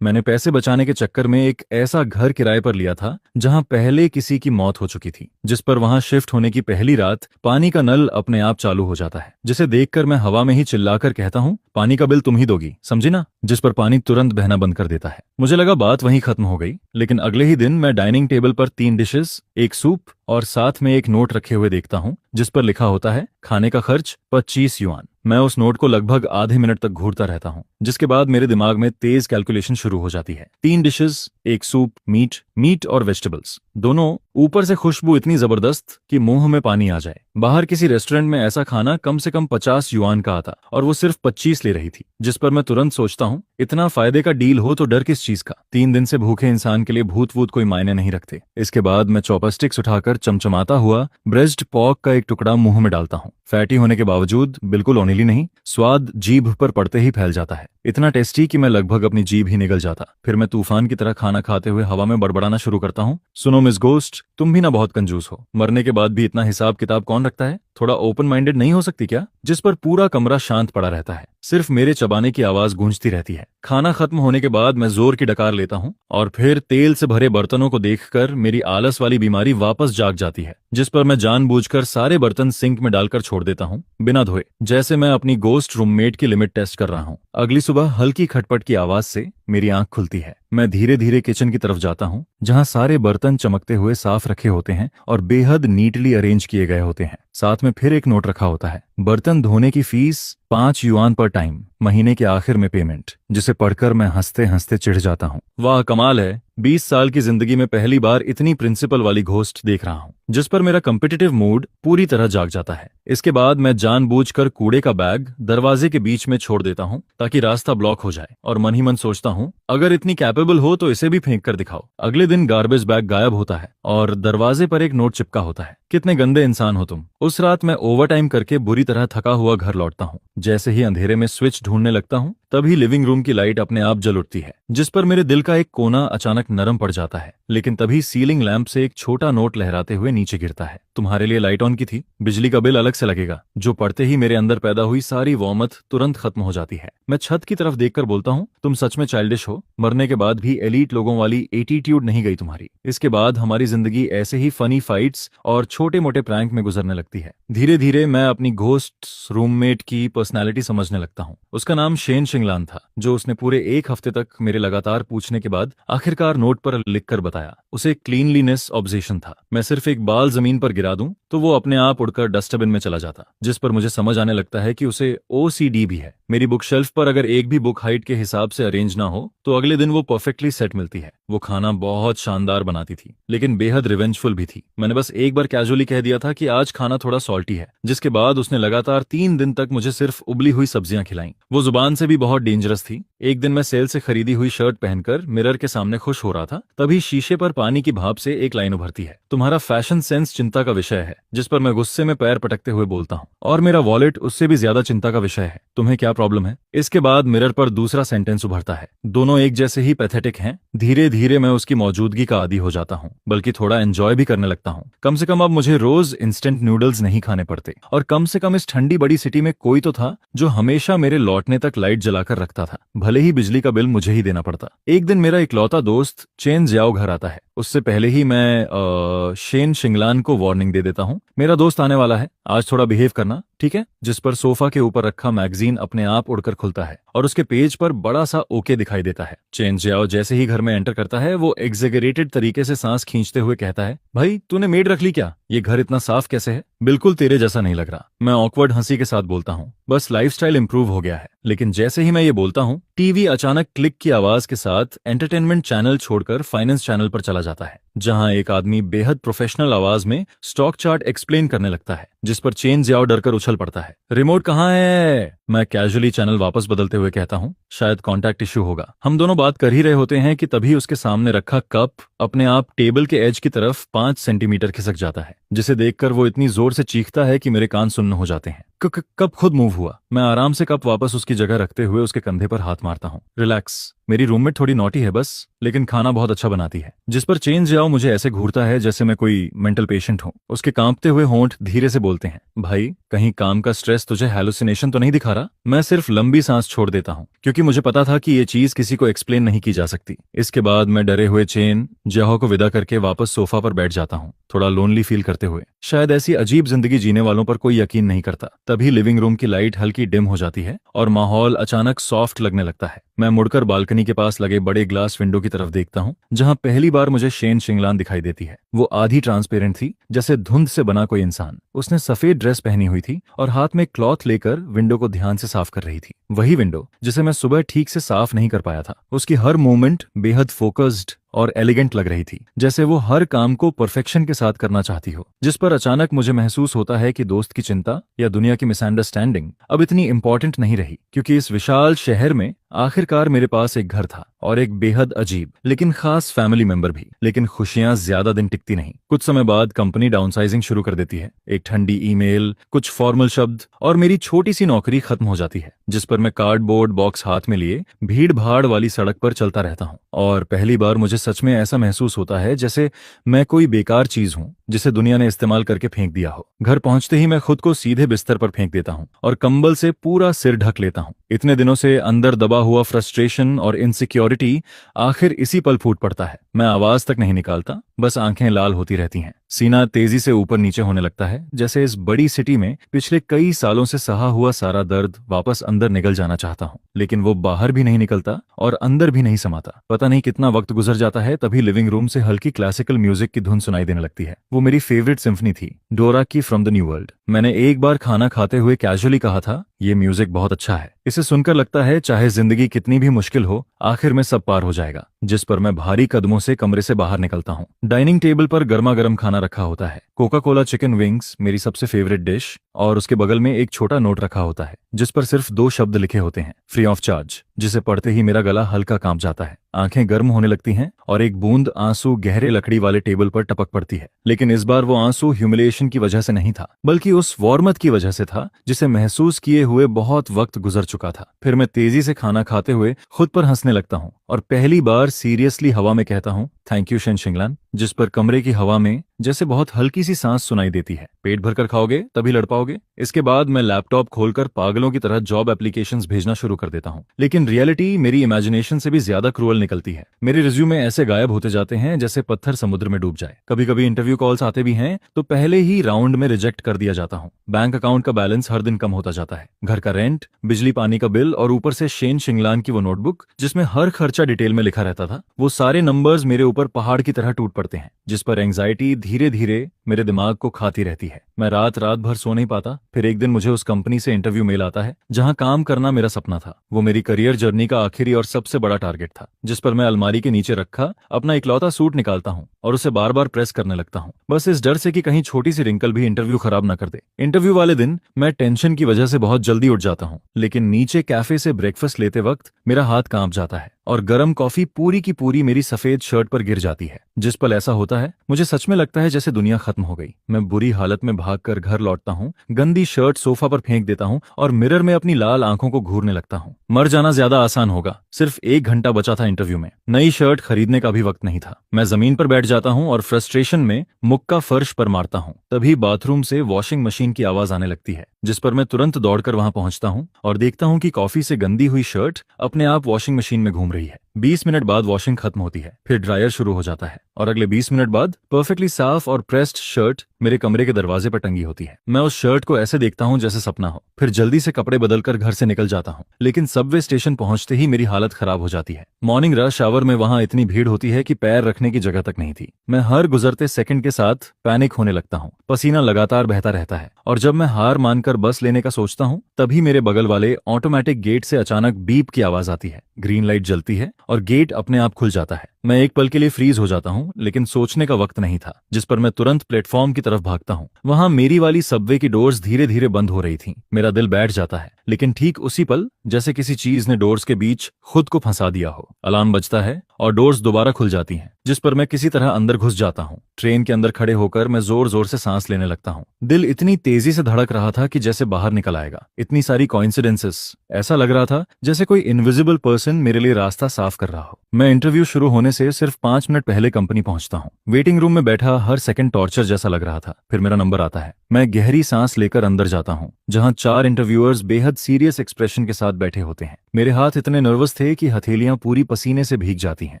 मैंने पैसे बचाने के चक्कर में एक ऐसा घर किराए पर लिया था जहां पहले किसी की मौत हो चुकी थी, जिस पर वहां शिफ्ट होने की पहली रात पानी का नल अपने आप चालू हो जाता है, जिसे देखकर मैं हवा में ही चिल्लाकर कहता हूँ, पानी का बिल तुम ही दोगी, समझी ना? जिस पर पानी तुरंत बहना बंद कर देता है। मुझे लगा बात वहीं खत्म हो गई, लेकिन अगले ही दिन मैं डाइनिंग टेबल पर 3 डिशेस, एक सूप और साथ में एक नोट रखे हुए देखता हूँ जिस पर लिखा होता है, खाने का खर्च 25 युआन। मैं उस नोट को लगभग आधे मिनट तक घूरता रहता हूँ, जिसके बाद मेरे दिमाग में तेज कैलकुलेशन शुरू हो जाती है। 3 डिशेस, एक सूप, मीट और वेजिटेबल्स, दोनों। ऊपर से खुशबू इतनी जबरदस्त कि मुंह में पानी आ जाए। बाहर किसी रेस्टोरेंट में ऐसा खाना कम से कम 50 युआन का आता और वो सिर्फ 25 ले रही थी, जिस पर मैं तुरंत सोचता हूँ, इतना फायदे का डील हो तो डर किस चीज का। 3 दिन से भूखे इंसान के लिए भूत वूत कोई मायने नहीं रखते। इसके बाद मैं चॉपस्टिक्स उठाकर चमचमाता हुआ ब्रेस्ट पॉर्क का एक टुकड़ा मुंह में डालता हूँ। फैटी होने के बावजूद बिल्कुल ऑयली नहीं, स्वाद जीभ पर पड़ते ही फैल जाता है, इतना टेस्टी कि मैं लगभग अपनी जीभ ही निगल जाता। फिर मैं तूफान की तरह खाना खाते हुए हवा में बड़बड़ाना शुरू करता हूँ, सुनो मिस गोस्ट, तुम भी ना बहुत कंजूस हो। मरने के बाद भी इतना हिसाब किताब कौन रखता है? थोड़ा ओपन माइंडेड नहीं हो सकती क्या? जिस पर पूरा कमरा शांत पड़ा रहता है, सिर्फ मेरे चबाने की आवाज गूंजती रहती है। खाना खत्म होने के बाद मैं जोर की डकार लेता हूँ और फिर तेल से भरे बर्तनों को देखकर मेरी आलस वाली बीमारी वापस जाग जाती है, जिस पर मैं जानबूझकर सारे बर्तन सिंक में डालकर छोड़ देता हूँ बिना धोए, जैसे मैं अपनी गोस्ट रूममेट की लिमिट टेस्ट कर रहा हूँ। अगली सुबह हल्की खटपट की आवाज से मेरी आंख खुलती है। मैं धीरे धीरे किचन की तरफ जाता हूँ, जहाँ सारे बर्तन चमकते हुए साफ रखे होते हैं और बेहद नीटली अरेंज किए गए होते हैं। साथ में फिर एक नोट रखा होता है, बर्तन धोने की फीस 5 युआन पर टाइम, महीने के आखिर में पेमेंट, जिसे पढ़कर मैं हंसते हंसते चिढ़ जाता हूँ। वाह कमाल है, 20 साल की जिंदगी में पहली बार इतनी प्रिंसिपल वाली घोस्ट देख रहा हूँ, जिस पर मेरा कम्पिटिटिव मूड पूरी तरह जाग जाता है। इसके बाद मैं जानबूझकर कूड़े का बैग दरवाजे के बीच में छोड़ देता हूँ ताकि रास्ता ब्लॉक हो जाए, और मन ही मन सोचता हूँ, अगर इतनी कैपेबल हो तो इसे भी फेंक कर दिखाओ। अगले दिन गार्बेज बैग गायब होता है और दरवाजे पर एक नोट चिपका होता है, कितने गंदे इंसान हो तुम। उस रात मैं ओवरटाइम करके बुरी तरह थका हुआ घर लौटता हूँ। जैसे ही अंधेरे में स्विच ढूंढने लगता हूँ, तभी लिविंग रूम की लाइट अपने आप जल उठती है, जिस पर मेरे दिल का एक कोना अचानक नरम पड़ जाता है। लेकिन तभी सीलिंग लैंप से एक छोटा नोट लहराते हुए नीचे गिरता है, तुम्हारे लिए लाइट ऑन की थी, बिजली का बिल अलग से लगेगा। जो पढ़ते ही मेरे अंदर पैदा हुई सारी वॉमत तुरंत खत्म हो जाती है। मैं छत की तरफ देखकर बोलता हूँ, तुम सच में चाइल्डिश हो, मरने के बाद भी एलीट लोगों वाली एटीट्यूड नहीं गई तुम्हारी। इसके बाद हमारी जिंदगी ऐसे ही फनी फाइट्स और छोटे मोटे प्रैंक में गुजरने लगती है। धीरे धीरे मैं अपनी घोस्ट रूममेट की पर्सनैलिटी समझने लगता हूँ। उसका नाम शेन शिंगलान था, जो उसने पूरे 1 हफ्ते तक मेरे लगातार पूछने के बाद आखिरकार नोट पर लिखकर बताया। उसे क्लीनलीनेस ऑब्सेशन था। मैं सिर्फ एक बाल जमीन पर गिरा दूं तो वो अपने आप उड़कर डस्टबिन में चला जाता, जिस पर मुझे समझ आने लगता है कि उसे ओसीडी भी है। मेरी बुक शेल्फ पर अगर एक भी बुक हाइट के हिसाब से अरेंज ना हो तो अगले दिन वो परफेक्टली सेट मिलती है। वो खाना बहुत शानदार बनाती थी, लेकिन बेहद रिवेंजफुल भी थी। मैंने बस एक बार कैजुअली कह दिया था कि आज खाना थोड़ा सॉल्टी है, जिसके बाद उसने लगातार 3 दिन तक मुझे सिर्फ उबली हुई सब्जियां खिलाई। वो जुबान से भी बहुत डेंजरस थी। एक दिन मैं सेल से खरीदी हुई शर्ट पहनकर मिरर के सामने खुश हो रहा था, तभी शीशे पर पानी की भाप से एक लाइन उभरती है, तुम्हारा फैशन सेंस चिंता का विषय है। जिस पर मैं गुस्से में पैर पटकते हुए बोलता हूँ, और मेरा वॉलेट उससे भी ज्यादा चिंता का विषय है, तुम्हें क्या प्रॉब्लम है? इसके बाद मिरर पर दूसरा सेंटेंस उभरता है, दोनों एक जैसे ही पैथेटिक हैं। धीरे धीरे मैं उसकी मौजूदगी का आदी हो जाता हूँ, बल्कि थोड़ा एंजॉय भी करने लगता हूँ। कम से कम अब मुझे रोज इंस्टेंट नूडल्स नहीं खाने पड़ते, और कम से कम इस ठंडी बड़ी सिटी में कोई तो था जो हमेशा मेरे लौटने तक लाइट जलाकर रखता था, भले ही बिजली का बिल मुझे ही देना पड़ता। एक दिन मेरा इकलौता दोस्त चेन जियाओ घर आता है। उससे पहले ही मैं शेन शिंगलान को वार्निंग दे देता हूँ, मेरा दोस्त आने वाला है, आज थोड़ा बिहेव करना, ठीक है? जिस पर सोफा के ऊपर रखा मैगजीन अपने आप उड़कर खुलता है और उसके पेज पर बड़ा सा ओके दिखाई देता है। चेन जियाओ जैसे ही घर में एंटर करता है, वो एग्जेगरेटेड तरीके से सांस खींचते हुए कहता है, भाई तूने मेड रख ली क्या? ये घर इतना साफ कैसे है? बिल्कुल तेरे जैसा नहीं लग रहा। मैं ऑकवर्ड हंसी के साथ बोलता हूँ, बस लाइफस्टाइल इंप्रूव हो गया है। लेकिन जैसे ही मैं ये बोलता हूँ, टीवी अचानक क्लिक की आवाज के साथ एंटरटेनमेंट चैनल छोड़कर फाइनेंस चैनल पर चला जाता है, जहां एक आदमी बेहद प्रोफेशनल आवाज में स्टॉक चार्ट एक्सप्लेन करने लगता है, जिस पर चेन जियाओ डरकर उछल पड़ता है। रिमोट कहाँ है? मैं कैजुअली चैनल वापस बदलते हुए कहता हूँ, शायद कॉन्टैक्ट इश्यू होगा। हम दोनों बात कर ही रहे होते हैं कि तभी उसके सामने रखा कप अपने आप टेबल के एज की तरफ 5 सेंटीमीटर खिसक जाता है, जिसे देखकर वो इतनी जोर से चीखता है कि मेरे कान सुन्न हो जाते हैं। कप खुद मूव हुआ। मैं आराम से कप वापस उसकी जगह रखते हुए उसके कंधे पर हाथ मारता हूँ। रिलैक्स, मेरी रूममेट थोड़ी नॉटी है बस, लेकिन खाना बहुत अच्छा बनाती है। जिस पर चेंज जाओ मुझे ऐसे घूरता है जैसे मैं कोई मेंटल पेशेंट हूँ। उसके कांपते हुए होंठ धीरे से बोलते हैं, भाई कहीं काम का स्ट्रेस तुझे हैलुसिनेशन तो नहीं दिखा रहा? मैं सिर्फ लंबी सांस छोड़ देता हूँ, क्योंकि मुझे पता था कि ये चीज किसी को एक्सप्लेन नहीं की जा सकती। इसके बाद मैं डरे हुए चेन जहो को विदा करके वापस सोफा पर बैठ जाता हूँ, थोड़ा लोनली फील करते हुए। शायद ऐसी अजीब जिंदगी जीने वालों पर कोई यकीन नहीं करता। तभी लिविंग रूम की लाइट हल्की डिम हो जाती है और माहौल अचानक सॉफ्ट लगने लगता है। मैं मुड़कर बालकनी के पास लगे बड़े ग्लास विंडो की तरफ देखता हूँ, जहाँ पहली बार मुझे शेन शिंगलान दिखाई देती है। वो आधी ट्रांसपेरेंट थी, जैसे धुंध से बना कोई इंसान। उसने सफेद ड्रेस पहनी हुई थी और हाथ में क्लॉथ लेकर विंडो को ध्यान से साफ कर रही थी। वही विंडो जिसे मैं सुबह ठीक से साफ नहीं कर पाया था। उसकी हर मूवमेंट बेहद फोकस्ड और एलिगेंट लग रही थी, जैसे वो हर काम को परफेक्शन के साथ करना चाहती हो। जिस पर अचानक मुझे महसूस होता है कि दोस्त की चिंता या दुनिया की मिसअंडरस्टैंडिंग अब इतनी इंपॉर्टेंट नहीं रही, क्योंकि इस विशाल शहर में आखिरकार मेरे पास एक घर था और एक बेहद अजीब लेकिन खास फैमिली मेंबर भी। लेकिन खुशियां ज्यादा दिन टिकती नहीं। कुछ समय बाद कंपनी डाउनसाइजिंग शुरू कर देती है। एक ठंडी ईमेल, कुछ फॉर्मल शब्द और मेरी छोटी सी नौकरी खत्म हो जाती है, जिस पर मैं कार्डबोर्ड बॉक्स हाथ में लिए भीड़ भाड़ वाली सड़क पर चलता रहता हूँ। और पहली बार मुझे सच में ऐसा महसूस होता है जैसे मैं कोई बेकार चीज हूँ जिसे दुनिया ने इस्तेमाल करके फेंक दिया हो। घर पहुंचते ही मैं खुद को सीधे बिस्तर पर फेंक देता हूँ और कंबल से पूरा सिर ढक लेता हूँ। इतने दिनों से अंदर दबा हुआ फ्रस्ट्रेशन और इनसिक्योरिटी आखिर इसी पल फूट पड़ता है। मैं आवाज तक नहीं निकालता, बस आंखें लाल होती रहती हैं। सीना तेजी से ऊपर नीचे होने लगता है, जैसे इस बड़ी सिटी में पिछले कई सालों से सहा हुआ सारा दर्द वापस अंदर निकल जाना चाहता हूँ, लेकिन वो बाहर भी नहीं निकलता और अंदर भी नहीं समाता। पता नहीं कितना वक्त गुजर जाता है, तभी लिविंग रूम से हल्की क्लासिकल म्यूजिक की धुन सुनाई देने लगती है। वो मेरी फेवरेट सिम्फनी थी, डोरा की फ्रॉम द न्यू वर्ल्ड। मैंने एक बार खाना खाते हुए कैजुअली कहा था, ये म्यूजिक बहुत अच्छा है। इसे सुनकर लगता है चाहे जिंदगी कितनी भी मुश्किल हो, आखिर में सब पार हो जाएगा। जिस पर मैं भारी कदमों से कमरे से बाहर निकलता हूँ। डाइनिंग टेबल पर गर्मा गर्म खाना रखा होता है, कोका कोला चिकन विंग्स मेरी सबसे फेवरेट डिश, और उसके बगल में एक छोटा नोट रखा होता है जिस पर सिर्फ 2 शब्द लिखे होते हैं, फ्री ऑफ चार्ज, जिसे पढ़ते ही मेरा गला हल्का कांप जाता है। आंखें गर्म होने लगती हैं और एक बूंद आंसू गहरे लकड़ी वाले टेबल पर टपक पड़ती है। लेकिन इस बार वो आंसू ह्यूमिलिएशन की वजह से नहीं था, बल्कि उस वार्मथ की वजह से था जिसे महसूस किए हुए बहुत वक्त गुजर चुका था। फिर मैं तेजी से खाना खाते हुए खुद पर हंसने लगता हूँ और पहली बार सीरियसली हवा में कहता हूँ, थैंक यू शेन शिंगलान। जिस पर कमरे की हवा में जैसे बहुत हल्की सी सांस सुनाई देती है। पेट भरकर खाओगे तभी लड़ पाओगे। इसके बाद मैं लैपटॉप खोलकर पागलों की तरह जॉब एप्लीकेशंस भेजना शुरू कर देता हूँ, लेकिन रियलिटी मेरी इमेजिनेशन से भी ज्यादा क्रूअल निकलती है। मेरे रिज्यूमे ऐसे गायब होते जाते हैं जैसे पत्थर समुद्र में डूब जाए। कभी कभी इंटरव्यू कॉल्स आते भी हैं तो पहले ही राउंड में रिजेक्ट कर दिया जाता हूँ। बैंक अकाउंट का बैलेंस हर दिन कम होता जाता है। घर का रेंट, बिजली पानी का बिल और ऊपर से शेन शिंगलान की वो नोटबुक जिसमें हर खर्चा डिटेल में लिखा रहता था, वो सारे नंबर्स मेरे ऊपर पहाड़ की तरह टूट पड़ते हैं, जिस पर एंजाइटी धीरे धीरे मेरे दिमाग को खाती रहती है। मैं रात भर सो नहीं पाता। फिर एक दिन मुझे उस कंपनी से इंटरव्यू मेल आता है जहां काम करना मेरा सपना था। वो मेरी करियर जर्नी का आखिरी और सबसे बड़ा टारगेट था, जिस पर मैं अलमारी के नीचे रखा अपना इकलौता सूट निकालता हूँ और उसे बार बार प्रेस करने लगता हूँ, बस इस डर से कि कहीं छोटी सी रिंकल भी इंटरव्यू खराब न कर दे। इंटरव्यू वाले दिन मैं टेंशन की वजह से बहुत जल्दी उठ जाता हूँ, लेकिन नीचे कैफे से ब्रेकफास्ट लेते वक्त मेरा हाथ कांप जाता है और गर्म कॉफी पूरी की पूरी मेरी सफेद शर्ट पर गिर जाती है। जिस पल ऐसा होता है मुझे सच में लगता है जैसे दुनिया खत्म हो गई। मैं बुरी हालत में भागकर घर लौटता हूँ, गंदी शर्ट सोफा पर फेंक देता हूँ और मिरर में अपनी लाल आंखों को घूरने लगता हूँ। मर जाना ज्यादा आसान होगा। सिर्फ 1 घंटा बचा था इंटरव्यू में। नई शर्ट खरीदने का भी वक्त नहीं था। मैं जमीन पर बैठ जाता हूँ और फ्रस्ट्रेशन में मुक्का फर्श पर मारता हूँ। तभी बाथरूम से वॉशिंग मशीन की आवाज आने लगती है, जिस पर मैं तुरंत दौड़कर वहां पहुंचता हूँ और देखता हूँ कि कॉफी से गंदी हुई शर्ट अपने आप वॉशिंग मशीन में घूम रही है। 20 मिनट बाद वॉशिंग खत्म होती है, फिर ड्रायर शुरू हो जाता है और अगले 20 मिनट बाद परफेक्टली साफ और प्रेस्ड शर्ट मेरे कमरे के दरवाजे पर टंगी होती है। मैं उस शर्ट को ऐसे देखता हूँ जैसे सपना हो, फिर जल्दी से कपड़े बदलकर घर से निकल जाता हूँ। लेकिन सबवे स्टेशन पहुंचते ही मेरी हालत खराब हो जाती है। मॉर्निंग रश आवर में वहां इतनी भीड़ होती है कि पैर रखने की जगह तक नहीं थी। मैं हर गुजरते सेकंड के साथ पैनिक होने लगता हूँ। पसीना लगातार बहता रहता है और जब मैं हार मानकर बस लेने का सोचता हूँ, तभी मेरे बगल वाले ऑटोमेटिक गेट से अचानक बीप की आवाज आती है। ग्रीन लाइट जलती है और गेट अपने आप खुल जाता है। मैं एक पल के लिए फ्रीज हो जाता हूँ, लेकिन सोचने का वक्त नहीं था, जिस पर मैं तुरंत प्लेटफॉर्म की तरफ भागता हूँ। वहां मेरी वाली सबवे की डोर्स धीरे धीरे बंद हो रही थीं। मेरा दिल बैठ जाता है, लेकिन ठीक उसी पल जैसे किसी चीज ने डोर्स के बीच खुद को फंसा दिया हो। अलार्म बजता है और डोर्स दोबारा खुल जाती हैं, जिस पर मैं किसी तरह अंदर घुस जाता हूँ। ट्रेन के अंदर खड़े होकर मैं जोर जोर से सांस लेने लगता हूँ। दिल इतनी तेजी से धड़क रहा था कि जैसे बाहर निकल आएगा। इतनी सारी कोइंसिडेंसेस, ऐसा लग रहा था जैसे कोई इनविजिबल पर्सन मेरे लिए रास्ता साफ कर रहा हो। मैं इंटरव्यू शुरू होने से सिर्फ 5 मिनट पहले कंपनी पहुंचता हूँ। वेटिंग रूम में बैठा हर सेकंड टॉर्चर जैसा लग रहा था। फिर मेरा नंबर आता है। मैं गहरी सांस लेकर अंदर जाता हूँ, जहां 4 इंटरव्यूअर्स बेहद सीरियस एक्सप्रेशन के साथ बैठे होते हैं। मेरे हाथ इतने नर्वस थे कि हथेलियां पूरी पसीने से भीग जाती हैं।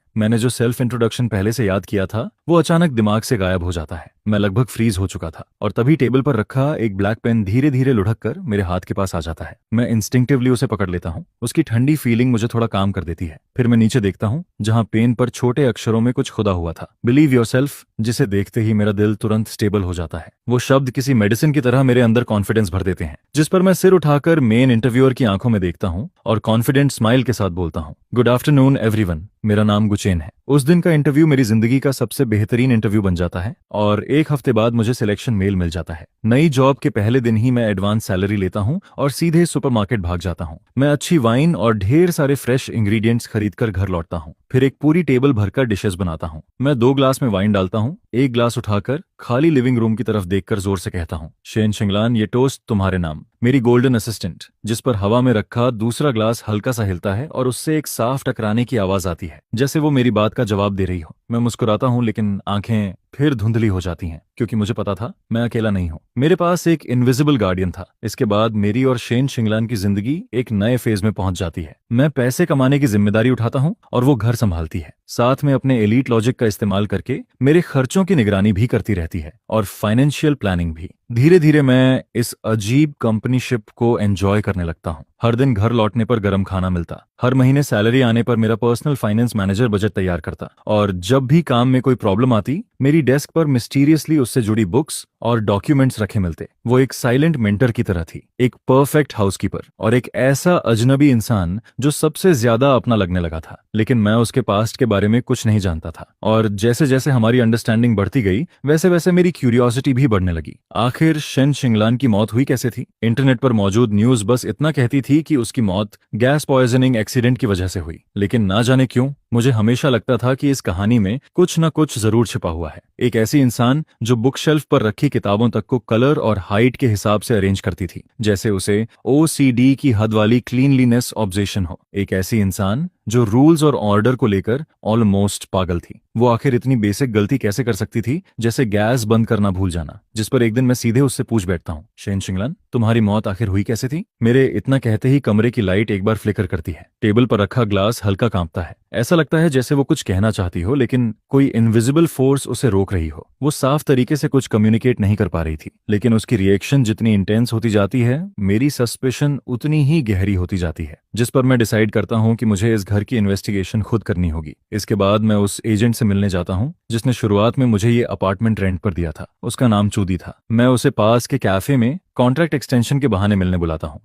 मैंने जो सेल्फ इंट्रोडक्शन पहले से याद किया था वो अचानक दिमाग से गायब हो जाता है। मैं लगभग फ्रीज हो चुका था और तभी टेबल पर रखा एक ब्लैक पेन धीरे धीरे लुढ़क कर मेरे हाथ के पास आ जाता है। मैं इंस्टिंक्टिवली उसे पकड़ लेता हूँ। उसकी ठंडी फीलिंग मुझे थोड़ा काम कर देती है। फिर मैं नीचे देखता हूँ, जहां पेन पर छोटे अक्षरों में कुछ खुदा हुआ था, बिलीव योरसेल्फ, जिसे देखते ही मेरा दिल तुरंत स्टेबल हो जाता है। वो शब्द किसी मेडिसिन की तरह मेरे अंदर कॉन्फिडेंस भर देते हैं। जिस पर मैं सिर उठाकर मेन इंटरव्यूअर की आंखों में देखता हूँ और कॉन्फिडेंट स्माइल के साथ बोलता हूँ, गुड आफ्टरनून एवरीवन, मेरा नाम गुचेन है। उस दिन का इंटरव्यू मेरी जिंदगी का सबसे बेहतरीन इंटरव्यू बन जाता है और 1 हफ्ते बाद मुझे सिलेक्शन मेल मिल जाता है। नई जॉब के पहले दिन ही मैं एडवांस सैलरी लेता हूँ और सीधे सुपरमार्केट भाग जाता हूँ। मैं अच्छी वाइन और ढेर सारे फ्रेश इंग्रेडिएंट्स खरीदकर घर लौटता हूँ। फिर एक पूरी टेबल भरकर डिशेस बनाता हूँ। मैं 2 ग्लास में वाइन डालता हूँ। 1 ग्लास उठाकर खाली लिविंग रूम की तरफ देखकर जोर से कहता हूँ, शेन शिंगलान, ये टोस्ट तुम्हारे नाम। मेरी गोल्डन असिस्टेंट, जिस पर हवा में रखा दूसरा ग्लास हल्का सा हिलता है और उससे एक साफ टकराने की आवाज आती है, जैसे वो मेरी बात का जवाब दे रही हो। मैं मुस्कुराता हूँ, लेकिन आंखें फिर धुंधली हो जाती हैं, क्योंकि मुझे पता था मैं अकेला नहीं हूँ। मेरे पास एक इनविजिबल गार्डियन था। इसके बाद मेरी और शेन शिंगलान की जिंदगी एक नए फेज में पहुंच जाती है। मैं पैसे कमाने की जिम्मेदारी उठाता हूँ और वो घर संभालती है। साथ में अपने एलीट लॉजिक का इस्तेमाल करके मेरे खर्चों की निगरानी भी करती रहती है और फाइनेंशियल प्लानिंग भी। धीरे धीरे मैं इस अजीब कंपनीशिप को एंजॉय करने लगता हूँ। हर दिन घर लौटने पर गर्म खाना मिलता, हर महीने सैलरी आने पर मेरा पर्सनल फाइनेंस मैनेजर बजट तैयार करता, और जब भी काम में कोई प्रॉब्लम आती मेरी डेस्क पर मिस्टीरियसली उससे जुड़ी बुक्स और डॉक्यूमेंट्स रखे मिलते। वो एक साइलेंट मेंटर की तरह थी, एक परफेक्ट हाउसकीपर और एक ऐसा अजनबी इंसान जो सबसे ज्यादा अपना लगने लगा था। लेकिन मैं उसके पास्ट के बारे में कुछ नहीं जानता था, और जैसे जैसे हमारी अंडरस्टैंडिंग बढ़ती गई वैसे वैसे मेरी क्यूरियोसिटी भी बढ़ने लगी। आखिर शेन शिंगलान की मौत हुई कैसे थी? इंटरनेट पर मौजूद न्यूज बस इतना कहती थी कि उसकी मौत गैस पॉइजनिंग एक्सीडेंट की वजह से हुई, लेकिन ना जाने क्यों मुझे हमेशा लगता था कि इस कहानी में कुछ न कुछ जरूर छिपा हुआ है। एक ऐसी इंसान जो बुक शेल्फ पर रखी किताबों तक को कलर और हाइट के हिसाब से अरेंज करती थी, जैसे उसे OCD की हद वाली क्लीनलीनेस ऑब्जेशन हो। एक ऐसी इंसान जो रूल्स और ऑर्डर को लेकर ऑलमोस्ट पागल थी। वो आखिर इतनी बेसिक गलती कैसे कर सकती थी, जैसे गैस बंद करना भूल जाना, जिस पर एक दिन मैं सीधे उससे पूछ बैठता हूँ, शेन शिंगलान, तुम्हारी मौत आखिर हुई कैसे थी? मेरे इतना कहते ही कमरे की लाइट एक बार फ्लिकर करती है। टेबल पर रखा ग्लास हल्का कांपता है। ऐसा लगता है जैसे वो कुछ कहना चाहती हो, लेकिन कोई इनविजिबल फोर्स उसे रोक रही हो। वो साफ तरीके से कुछ कम्युनिकेट नहीं कर पा रही थी, लेकिन उसकी रिएक्शन जितनी इंटेंस होती जाती है, मेरी सस्पिशन उतनी ही गहरी होती जाती है। जिस पर मैं डिसाइड करता हूँ कि मुझे इस घर की इन्वेस्टिगेशन खुद करनी होगी। इसके बाद मैं उस एजेंट से मिलने जाता हूँ जिसने शुरुआत में मुझे ये अपार्टमेंट रेंट पर दिया था। उसका नाम चूदी था। मैं उसे पास के कैफे में कॉन्ट्रैक्ट एक्सटेंशन के बहाने मिलने बुलाता हूँ।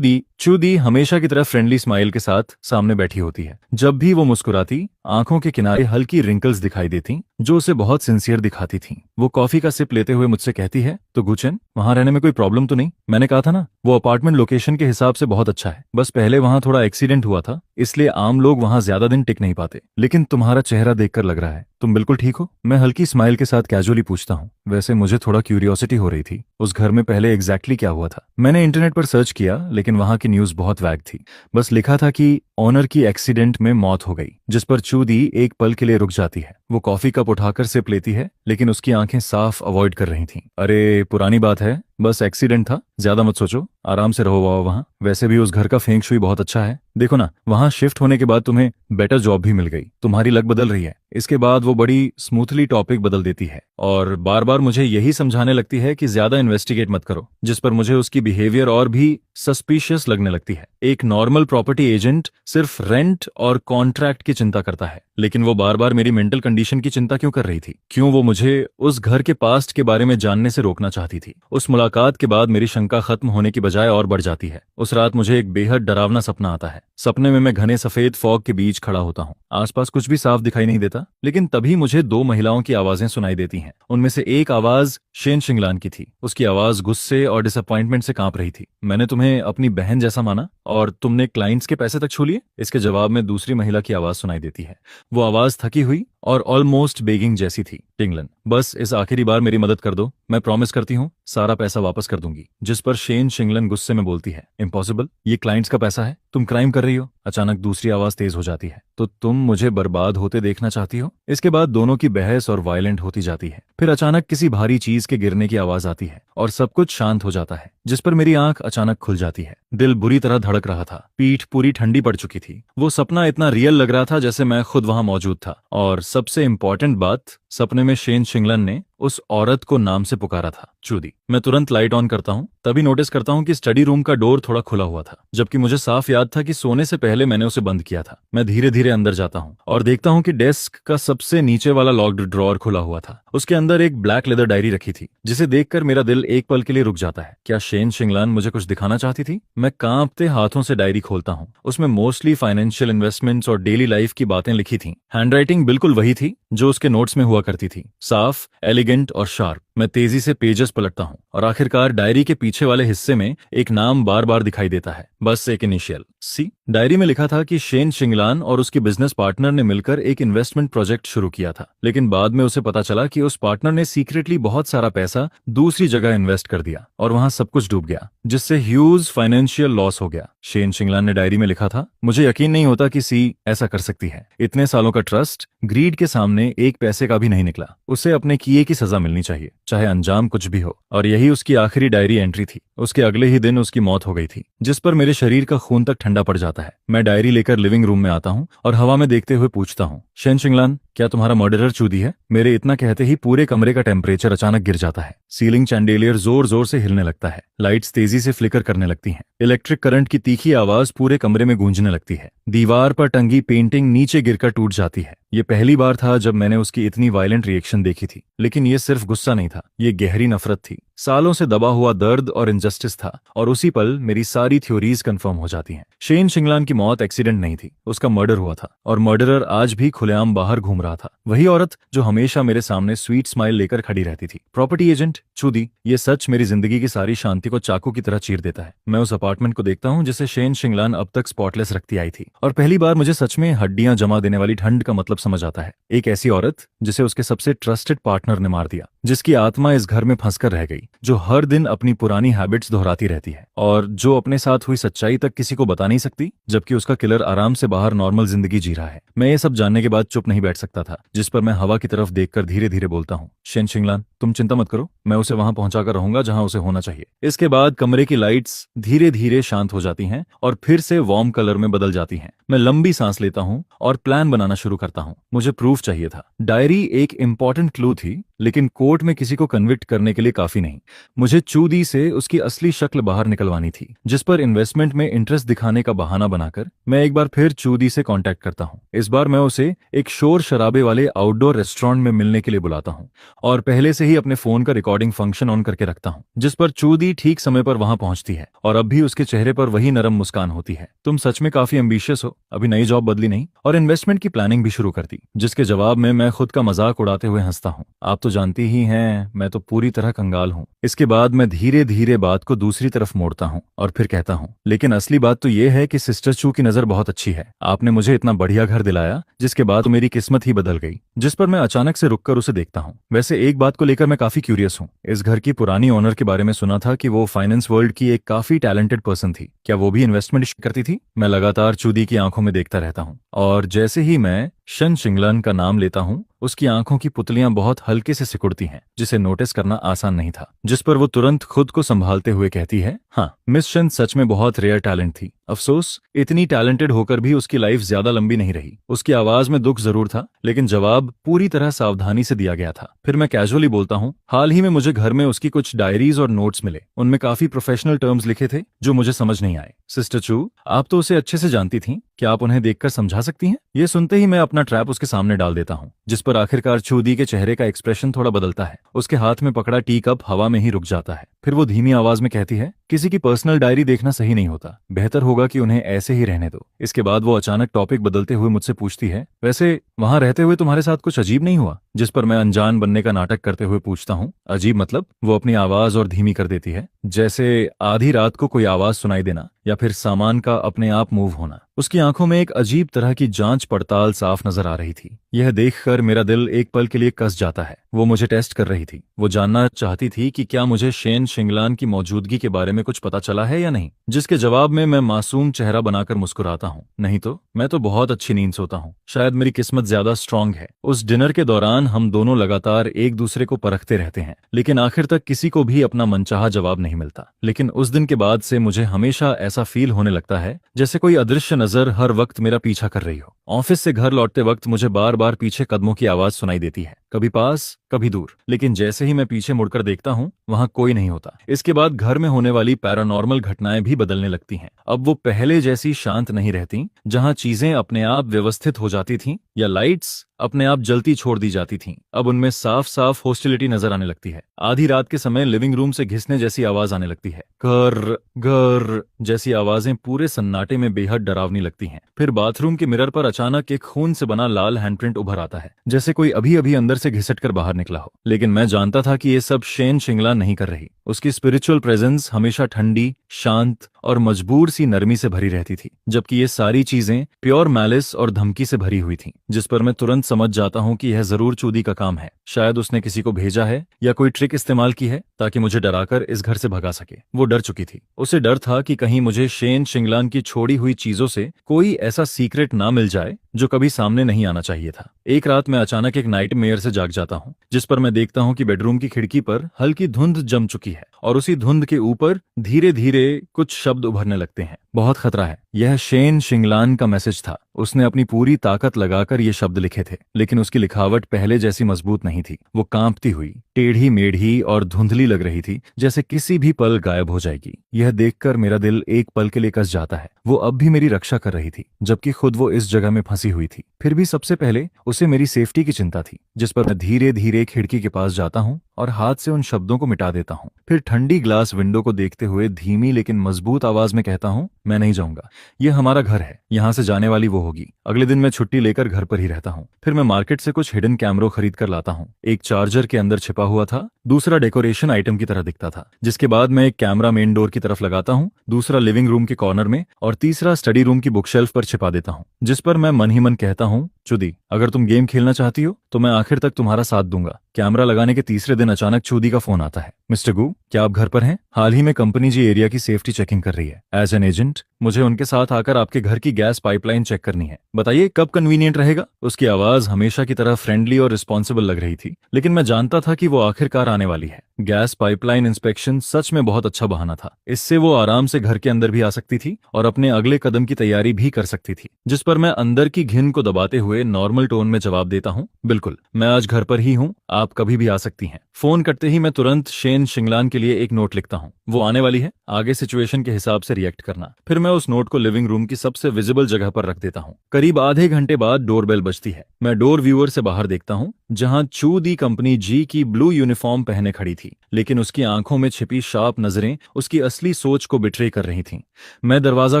चूदी हमेशा की तरह फ्रेंडली स्माइल के साथ सामने बैठी होती है। जब भी वो मुस्कुराती, आंखों के किनारे हल्की रिंकल्स दिखाई देती जो उसे बहुत सिंसियर दिखाती थी। वो कॉफी का सिप लेते हुए मुझसे कहती है, तो गुचेन, वहां रहने में कोई प्रॉब्लम तो नहीं? मैंने कहा था ना, वो अपार्टमेंट लोकेशन के हिसाब से बहुत अच्छा है, बस पहले वहां थोड़ा एक्सीडेंट हुआ था, इसलिए आम लोग वहां ज्यादा दिन टिक नहीं पाते। लेकिन तुम्हारा चेहरा देखकर लग रहा है तुम बिल्कुल ठीक हो। मैं हल्की स्माइल के साथ कैजुअली पूछता हूँ। वैसे मुझे थोड़ा क्यूरियोसिटी हो रही थी, उस घर में पहले एग्जैक्टली क्या हुआ था। मैंने इंटरनेट पर सर्च किया, लेकिन वहां की न्यूज बहुत वैग थी। बस लिखा था कि ऑनर की एक्सीडेंट में मौत हो गई, जिस पर चूदी एक पल के लिए रुक जाती है। वो कॉफी कप उठाकर सिप लेती है, लेकिन उसकी आंखें साफ अवॉइड कर रही थीं। अरे पुरानी बात है, बस एक्सीडेंट था, ज्यादा मत सोचो, आराम से रहो वहां। वैसे भी उस घर का फेंग शुई बहुत अच्छा है। देखो ना, वहां शिफ्ट होने के बाद तुम्हें बेटर जॉब भी मिल गई, तुम्हारी लक बदल रही है। इसके बाद वो बड़ी स्मूथली टॉपिक बदल देती है और बार बार मुझे यही समझाने लगती है कि ज्यादा इन्वेस्टिगेट मत करो, जिस पर मुझे उसकी बिहेवियर और भी सस्पिशियस लगने लगती है। एक नॉर्मल प्रॉपर्टी एजेंट सिर्फ रेंट और कॉन्ट्रैक्ट की चिंता करता है, लेकिन वो बार बार मेरी मेंटल कंडीशन की चिंता क्यों कर रही थी? क्यों वो मुझे उस घर के पास्ट के बारे में जानने से रोकना चाहती थी? उस मुलाकात मुलाकात के बाद मेरी शंका खत्म होने की बजाय और बढ़ जाती है। उस रात मुझे एक बेहद डरावना सपना आता है। सपने में मैं घने सफेद फॉग के बीच खड़ा होता हूँ। आसपास कुछ भी साफ दिखाई नहीं देता, लेकिन तभी मुझे दो महिलाओं की आवाजें सुनाई देती हैं। उनमें से एक आवाज शेन शिंगलान की थी। उसकी आवाज गुस्से और डिसअपॉइंटमेंट से कांप रही थी। मैंने तुम्हें अपनी बहन जैसा माना और तुमने क्लाइंट्स के पैसे तक छू लिए। इसके जवाब में दूसरी महिला की आवाज सुनाई देती है। वो आवाज थकी हुई और ऑलमोस्ट बेगिंग जैसी थी। टिंगलन, बस इस आखिरी बार मेरी मदद कर दो, मैं प्रॉमिस करती हूँ सारा पैसा वापस कर दूंगी। जिस पर शेन शिंगलन गुस्से में बोलती है, इम्पॉसिबल, ये क्लाइंट्स का पैसा है, तुम क्राइम कर रही हो। अचानक दूसरी आवाज तेज हो जाती है, तो तुम मुझे बर्बाद होते देखना चाहती हो। इसके बाद दोनों की बहस और वायलेंट होती जाती है। फिर अचानक किसी भारी चीज के गिरने की आवाज आती है और सब कुछ शांत हो जाता है, जिस पर मेरी आंख अचानक खुल जाती है। दिल बुरी तरह धड़क रहा था, पीठ पूरी ठंडी पड़ चुकी थी। वो सपना इतना रियल लग रहा था जैसे मैं खुद वहां मौजूद था। और सबसे इम्पोर्टेंट बात, सपने में शेन शिंगलन ने उस औरत को नाम से पुकारा था, चूदी। मैं तुरंत लाइट ऑन करता हूँ, तभी नोटिस करता हूँ कि स्टडी रूम का डोर थोड़ा खुला हुआ था, जबकि मुझे साफ याद था कि सोने से पहले मैंने उसे बंद किया था। मैं धीरे धीरे अंदर जाता हूँ और देखता हूँ कि डेस्क का सबसे नीचे वाला लॉक्ड ड्रॉअर खुला हुआ था। उसके अंदर एक ब्लैक लेदर डायरी रखी थी, जिसे देखकर मेरा दिल एक पल के लिए रुक जाता है। क्या शेन शिंगलान मुझे कुछ दिखाना चाहती थी? मैं कांपते हाथों से डायरी खोलता हूँ। उसमें मोस्टली फाइनेंशियल इन्वेस्टमेंट्स और डेली लाइफ की बातें लिखी थी। हैंडराइटिंग बिल्कुल वही थी जो उसके नोट्स में हुआ करती थी, साफ, एलिगेंट और शार्प। मैं तेजी से पेजेस पलटता हूँ और आखिरकार डायरी के पीछे वाले हिस्से में एक नाम बार बार दिखाई देता है, बस एक इनिशियल, सी। डायरी में लिखा था कि शेन शिंगलान और उसकी बिजनेस पार्टनर ने मिलकर एक इन्वेस्टमेंट प्रोजेक्ट शुरू किया था, लेकिन बाद में उसे पता चला कि उस पार्टनर ने सीक्रेटली बहुत सारा पैसा दूसरी जगह इन्वेस्ट कर दिया और वहां सब कुछ डूब गया, जिससे ह्यूज फाइनेंशियल लॉस हो गया। शेन शिंगलान ने डायरी में लिखा था, मुझे यकीन नहीं होता कि सी ऐसा कर सकती है। इतने सालों का ट्रस्ट ग्रीड के सामने एक पैसे का भी नहीं निकला। उसे अपने किए की सजा मिलनी चाहिए, चाहे अंजाम कुछ भी हो। और यही उसकी आखिरी डायरी एंट्री थी। उसके अगले ही दिन उसकी मौत हो गई थी, जिस पर मेरे शरीर का खून तक ठंडा पड़ जाता है। मैं डायरी लेकर लिविंग रूम में आता हूँ और हवा में देखते हुए पूछता हूँ, शेन शिंगलान, क्या तुम्हारा मर्डरर चूदी है? मेरे इतना कहते ही पूरे कमरे का टेम्परेचर अचानक गिर जाता है। सीलिंग चैंडेलियर जोर जोर से हिलने लगता है, लाइट्स तेजी से फ्लिकर करने लगती हैं। इलेक्ट्रिक करंट की तीखी आवाज पूरे कमरे में गूंजने लगती है। दीवार पर टंगी पेंटिंग नीचे गिरकर टूट जाती है। ये पहली बार था जब मैंने उसकी इतनी वायलेंट रिएक्शन देखी थी, लेकिन ये सिर्फ गुस्सा नहीं था, ये गहरी नफरत थी। सालों से दबा हुआ दर्द और इनजस्टिस था, और उसी पल मेरी सारी थ्योरीज कंफर्म हो जाती हैं। शेन शिंगलान की मौत एक्सीडेंट नहीं थी, उसका मर्डर हुआ था, और मर्डरर आज भी खुलेआम बाहर घूम रहा था। वही औरत जो हमेशा मेरे सामने स्वीट स्माइल लेकर खड़ी रहती थी। प्रॉपर्टी एजेंट चूदी। ये सच मेरी जिंदगी की सारी शांति को चाकू की तरह चीर देता है। मैं उस अपार्टमेंट को देखता हूँ जिसे शेन शिंगलान अब तक स्पॉटलेस रखती आई थी, और पहली बार मुझे सच में हड्डियां जमा देने वाली ठंड का मतलब समझ आता है। एक ऐसी औरत जिसे उसके सबसे ट्रस्टेड पार्टनर ने मार दिया, जिसकी आत्मा इस घर में फंसकर रह गई, जो हर दिन अपनी पुरानी हैबिट्स दोहराती रहती है, और जो अपने साथ हुई सच्चाई तक किसी को बता नहीं सकती, जबकि उसका किलर आराम से बाहर नॉर्मल जिंदगी जी रहा है। मैं ये सब जानने के बाद चुप नहीं बैठ सकता था, जिस पर मैं हवा की तरफ देखकर धीरे धीरे बोलता हूँ, शेन शिंगलान, तुम चिंता मत करो, मैं उसे वहां पहुंचाकर रहूंगा जहां उसे होना चाहिए। इसके बाद कमरे की लाइट्स धीरे धीरे शांत हो जाती हैं और फिर से वार्म कलर में बदल जाती हैं। मैं लंबी सांस लेता हूं और प्लान बनाना शुरू करता हूं। मुझे प्रूफ चाहिए था। डायरी एक इंपॉर्टेंट क्लू थी, लेकिन कोर्ट में किसी को कन्विक्ट करने के लिए काफी नहीं। मुझे चूदी से उसकी असली शक्ल बाहर निकलवानी थी, जिस पर इन्वेस्टमेंट में इंटरेस्ट दिखाने का बहाना बनाकर मैं एक बार फिर चूदी से कांटेक्ट करता हूं। इस बार मैं उसे एक शोर शराबे वाले आउटडोर रेस्टोरेंट में मिलने के लिए बुलाता हूं, और पहले से ही अपने फोन का रिकॉर्डिंग फंक्शन ऑन करके रखता हूं, जिस पर चूदी ठीक समय पर वहां पहुंचती है, और अब भी उसके चेहरे पर वही नरम मुस्कान होती है। तुम सच में काफी एम्बिशियस हो, अभी नई जॉब बदली नहीं, और इन्वेस्टमेंट की प्लानिंग भी शुरू कर दी। जिसके जवाब में मैं खुद का मजाक उड़ाते हुए हंसता हूँ। आप तो जानती ही हैं, मैं तो पूरी तरह कंगाल हूँ। इसके बाद मैं धीरे धीरे बात को दूसरी तरफ मोड़ता हूँ और फिर कहता हूँ, लेकिन असली बात तो ये है कि सिस्टर चू की नजर बहुत अच्छी है। आपने मुझे इतना बढ़िया घर दिलाया, जिसके बाद तो मेरी किस्मत ही बदल गई। जिस पर मैं अचानक से रुककर उसे देखता हूँ। वैसे एक बात को लेकर मैं काफी क्यूरियस हूँ। इस घर की पुरानी ओनर के बारे में सुना था कि वो फाइनेंस वर्ल्ड की एक काफी टैलेंटेड पर्सन थी। क्या वो भी इन्वेस्टमेंट करती थी? मैं लगातार चूदी की आंखों में देखता रहता हूँ, और जैसे ही मैं शेन शिंगलान का नाम लेता हूँ, उसकी आंखों की पुतलियां बहुत हल्के से सिकुड़ती हैं, जिसे नोटिस करना आसान नहीं था। जिस पर वो तुरंत खुद को संभालते हुए कहती है, हाँ, मिस शेन सच में बहुत रेयर टैलेंट थी। अफसोस, इतनी टैलेंटेड होकर भी उसकी लाइफ ज्यादा लंबी नहीं रही। उसकी आवाज में दुख जरूर था, लेकिन जवाब पूरी तरह सावधानी से दिया गया था। फिर मैं कैजुअली बोलता हूँ, हाल ही में मुझे घर में उसकी कुछ डायरीज और नोट्स मिले। उनमें काफी प्रोफेशनल टर्म्स लिखे थे जो मुझे समझ नहीं आए। सिस्टर चू, आप तो उसे अच्छे से जानती थीं, क्या आप उन्हें देखकर समझा सकती हैं? ये सुनते ही मैं अपना ट्रैप उसके सामने डाल देता हूँ, जिस पर आखिरकार चूदी के चेहरे का एक्सप्रेशन थोड़ा बदलता है। उसके हाथ में पकड़ा टी कप हवा में ही रुक जाता है। फिर वो धीमी आवाज में कहती है, किसी की पर्सनल डायरी देखना सही नहीं होता, बेहतर होगा कि उन्हें ऐसे ही रहने दो। इसके बाद वो अचानक टॉपिक बदलते हुए मुझसे पूछती है, वैसे वहां रहते हुए तुम्हारे साथ कुछ अजीब नहीं हुआ? जिस पर मैं अनजान बनने का नाटक करते हुए पूछता हूँ, अजीब मतलब? वो अपनी आवाज और धीमी कर देती है, जैसे आधी रात को कोई आवाज सुनाई देना या फिर सामान का अपने आप मूव होना। उसकी आंखों में एक अजीब तरह की जांच पड़ताल साफ नजर आ रही थी। यह देखकर मेरा दिल एक पल के लिए कस जाता है। वो मुझे टेस्ट कर रही थी। वो जानना चाहती थी कि क्या मुझे शेन शिंगलान की मौजूदगी के बारे में कुछ पता चला है या नहीं, जिसके जवाब में मैं मासूम चेहरा बनाकर मुस्कुराता हूँ। नहीं तो मैं तो बहुत अच्छी नींद सोता हूँ। शायद मेरी किस्मत ज्यादा स्ट्रांग है। उस डिनर के दौरान हम दोनों लगातार एक दूसरे को परखते रहते हैं, लेकिन आखिर तक किसी को भी अपना मनचाहा जवाब नहीं मिलता। लेकिन उस दिन के बाद से मुझे हमेशा ऐसा फील होने लगता है जैसे कोई अदृश्य नजर हर वक्त मेरा पीछा कर रही हो। ऑफिस से घर लौटते वक्त मुझे बार बार पीछे कदमों की आवाज सुनाई देती है, कभी पास कभी दूर, लेकिन जैसे ही मैं पीछे मुड़कर देखता हूँ वहां कोई नहीं होता। इसके बाद घर में होने वाली पैरानॉर्मल घटनाएं भी बदलने लगती हैं। अब वो पहले जैसी शांत नहीं रहती, जहां चीजें अपने आप व्यवस्थित हो जाती थीं या लाइट्स अपने आप जलती छोड़ दी जाती थीं। अब उनमें साफ साफ हॉस्टिलिटी नजर आने लगती है। आधी रात के समय लिविंग रूम से घिसने जैसी आवाज आने लगती है। घर घर जैसी आवाजें पूरे सन्नाटे में बेहद डरावनी लगती हैं। फिर बाथरूम के मिरर पर अचानक एक खून से बना लाल हैंडप्रिंट उभर आता है, जैसे कोई अभी अभी अंदर से घिसट कर बाहर निकला हो। लेकिन मैं जानता था कि ये सब शेन शिंगला नहीं कर रही। उसकी स्पिरिचुअल प्रेजेंस हमेशा ठंडी, शांत और मजबूर सी नरमी से भरी रहती थी, जबकि ये सारी चीजें प्योर मैलिस और धमकी से भरी हुई थीं, जिस पर मैं तुरंत समझ जाता हूं कि यह जरूर चूदी का काम है। शायद उसने किसी को भेजा है या कोई ट्रिक इस्तेमाल की है ताकि मुझे डराकर इस घर से भगा सके। वो डर चुकी थी। उसे डर था कि कहीं मुझे शेन शिंगलान की छोड़ी हुई चीजों से कोई ऐसा सीक्रेट ना मिल जाए जो कभी सामने नहीं आना चाहिए था। एक रात मैं अचानक एक नाइटमेयर से जाग जाता हूँ, जिस पर मैं देखता हूँ कि बेडरूम की खिड़की पर हल्की धुंध जम चुकी है और उसी धुंध के ऊपर धीरे धीरे कुछ शब्द उभरने लगते हैं। बहुत खतरा है। यह शेन शिंगलान का मैसेज था। उसने अपनी पूरी ताकत लगाकर ये शब्द लिखे थे, लेकिन उसकी लिखावट पहले जैसी मजबूत नहीं थी। वो कांपती हुई, टेढ़ी मेढ़ी और धुंधली लग रही थी, जैसे किसी भी पल गायब हो जाएगी। यह देखकर मेरा दिल एक पल के लिए कस जाता है। वो अब भी मेरी रक्षा कर रही थी, जबकि खुद वो इस जगह में फंसी हुई थी। फिर भी सबसे पहले उसे मेरी सेफ्टी की चिंता थी, जिस पर मैं धीरे धीरे खिड़की के पास जाता हूँ और हाथ से उन शब्दों को मिटा देता हूँ। फिर ठंडी ग्लास विंडो को देखते हुए धीमी लेकिन मजबूत आवाज में कहता हूँ, मैं नहीं जाऊंगा। यह हमारा घर है, यहाँ से जाने वाली वो होगी। अगले दिन मैं छुट्टी लेकर घर पर ही रहता हूँ। फिर मैं मार्केट से कुछ हिडन कैमरों खरीद कर लाता हूँ। एक चार्जर के अंदर छिपा हुआ था, दूसरा डेकोरेशन आइटम की तरह दिखता था। जिसके बाद मैं एक कैमरा मेन डोर की तरफ लगाता हूँ, दूसरा लिविंग रूम के कॉर्नर में और तीसरा स्टडी रूम की बुकशेल्फ पर छिपा देता हूँ, जिस पर मैं मन ही मन कहता हूँ, चुदी, अगर तुम गेम खेलना चाहती हो तो मैं आखिर तक तुम्हारा साथ दूंगा। कैमरा लगाने के तीसरे दिन अचानक चूदी का फोन आता है। मिस्टर गू, क्या आप घर पर हैं? हाल ही में कंपनी जी एरिया की सेफ्टी चेकिंग कर रही है। एज एन एजेंट मुझे उनके साथ आकर आपके घर की गैस पाइपलाइन चेक करनी है। बताइए कब कन्वीनियंट रहेगा? उसकी आवाज हमेशा की तरह फ्रेंडली और रिस्पॉन्सिबल लग रही थी, लेकिन मैं जानता था कि वो आखिरकार आने वाली है। गैस पाइपलाइन इंस्पेक्शन सच में बहुत अच्छा बहाना था। इससे वो आराम से घर के अंदर भी आ सकती थी और अपने अगले कदम की तैयारी भी कर सकती थी। जिस पर मैं अंदर की घिन को दबाते हुए नॉर्मल टोन में जवाब देता हूँ, बिल्कुल, मैं आज घर पर ही हूँ, आप कभी भी आ सकती हैं। फोन करते ही मैं तुरंत शेन शिंगलान के लिए एक नोट लिखता हूँ। वो आने वाली है, आगे सिचुएशन के हिसाब से रिएक्ट करना। फिर मैं उस नोट को लिविंग रूम की सबसे विजिबल जगह पर रख देता हूँ। करीब आधे घंटे बाद डोरबेल बजती है। मैं डोर व्यूअर से बाहर देखता हूँ, जहाँ चू दी कंपनी जी की ब्लू यूनिफॉर्म पहने खड़ी थी, लेकिन उसकी आंखों में छिपी शार्प नजरें उसकी असली सोच को बिट्रे कर रही थीं। मैं दरवाजा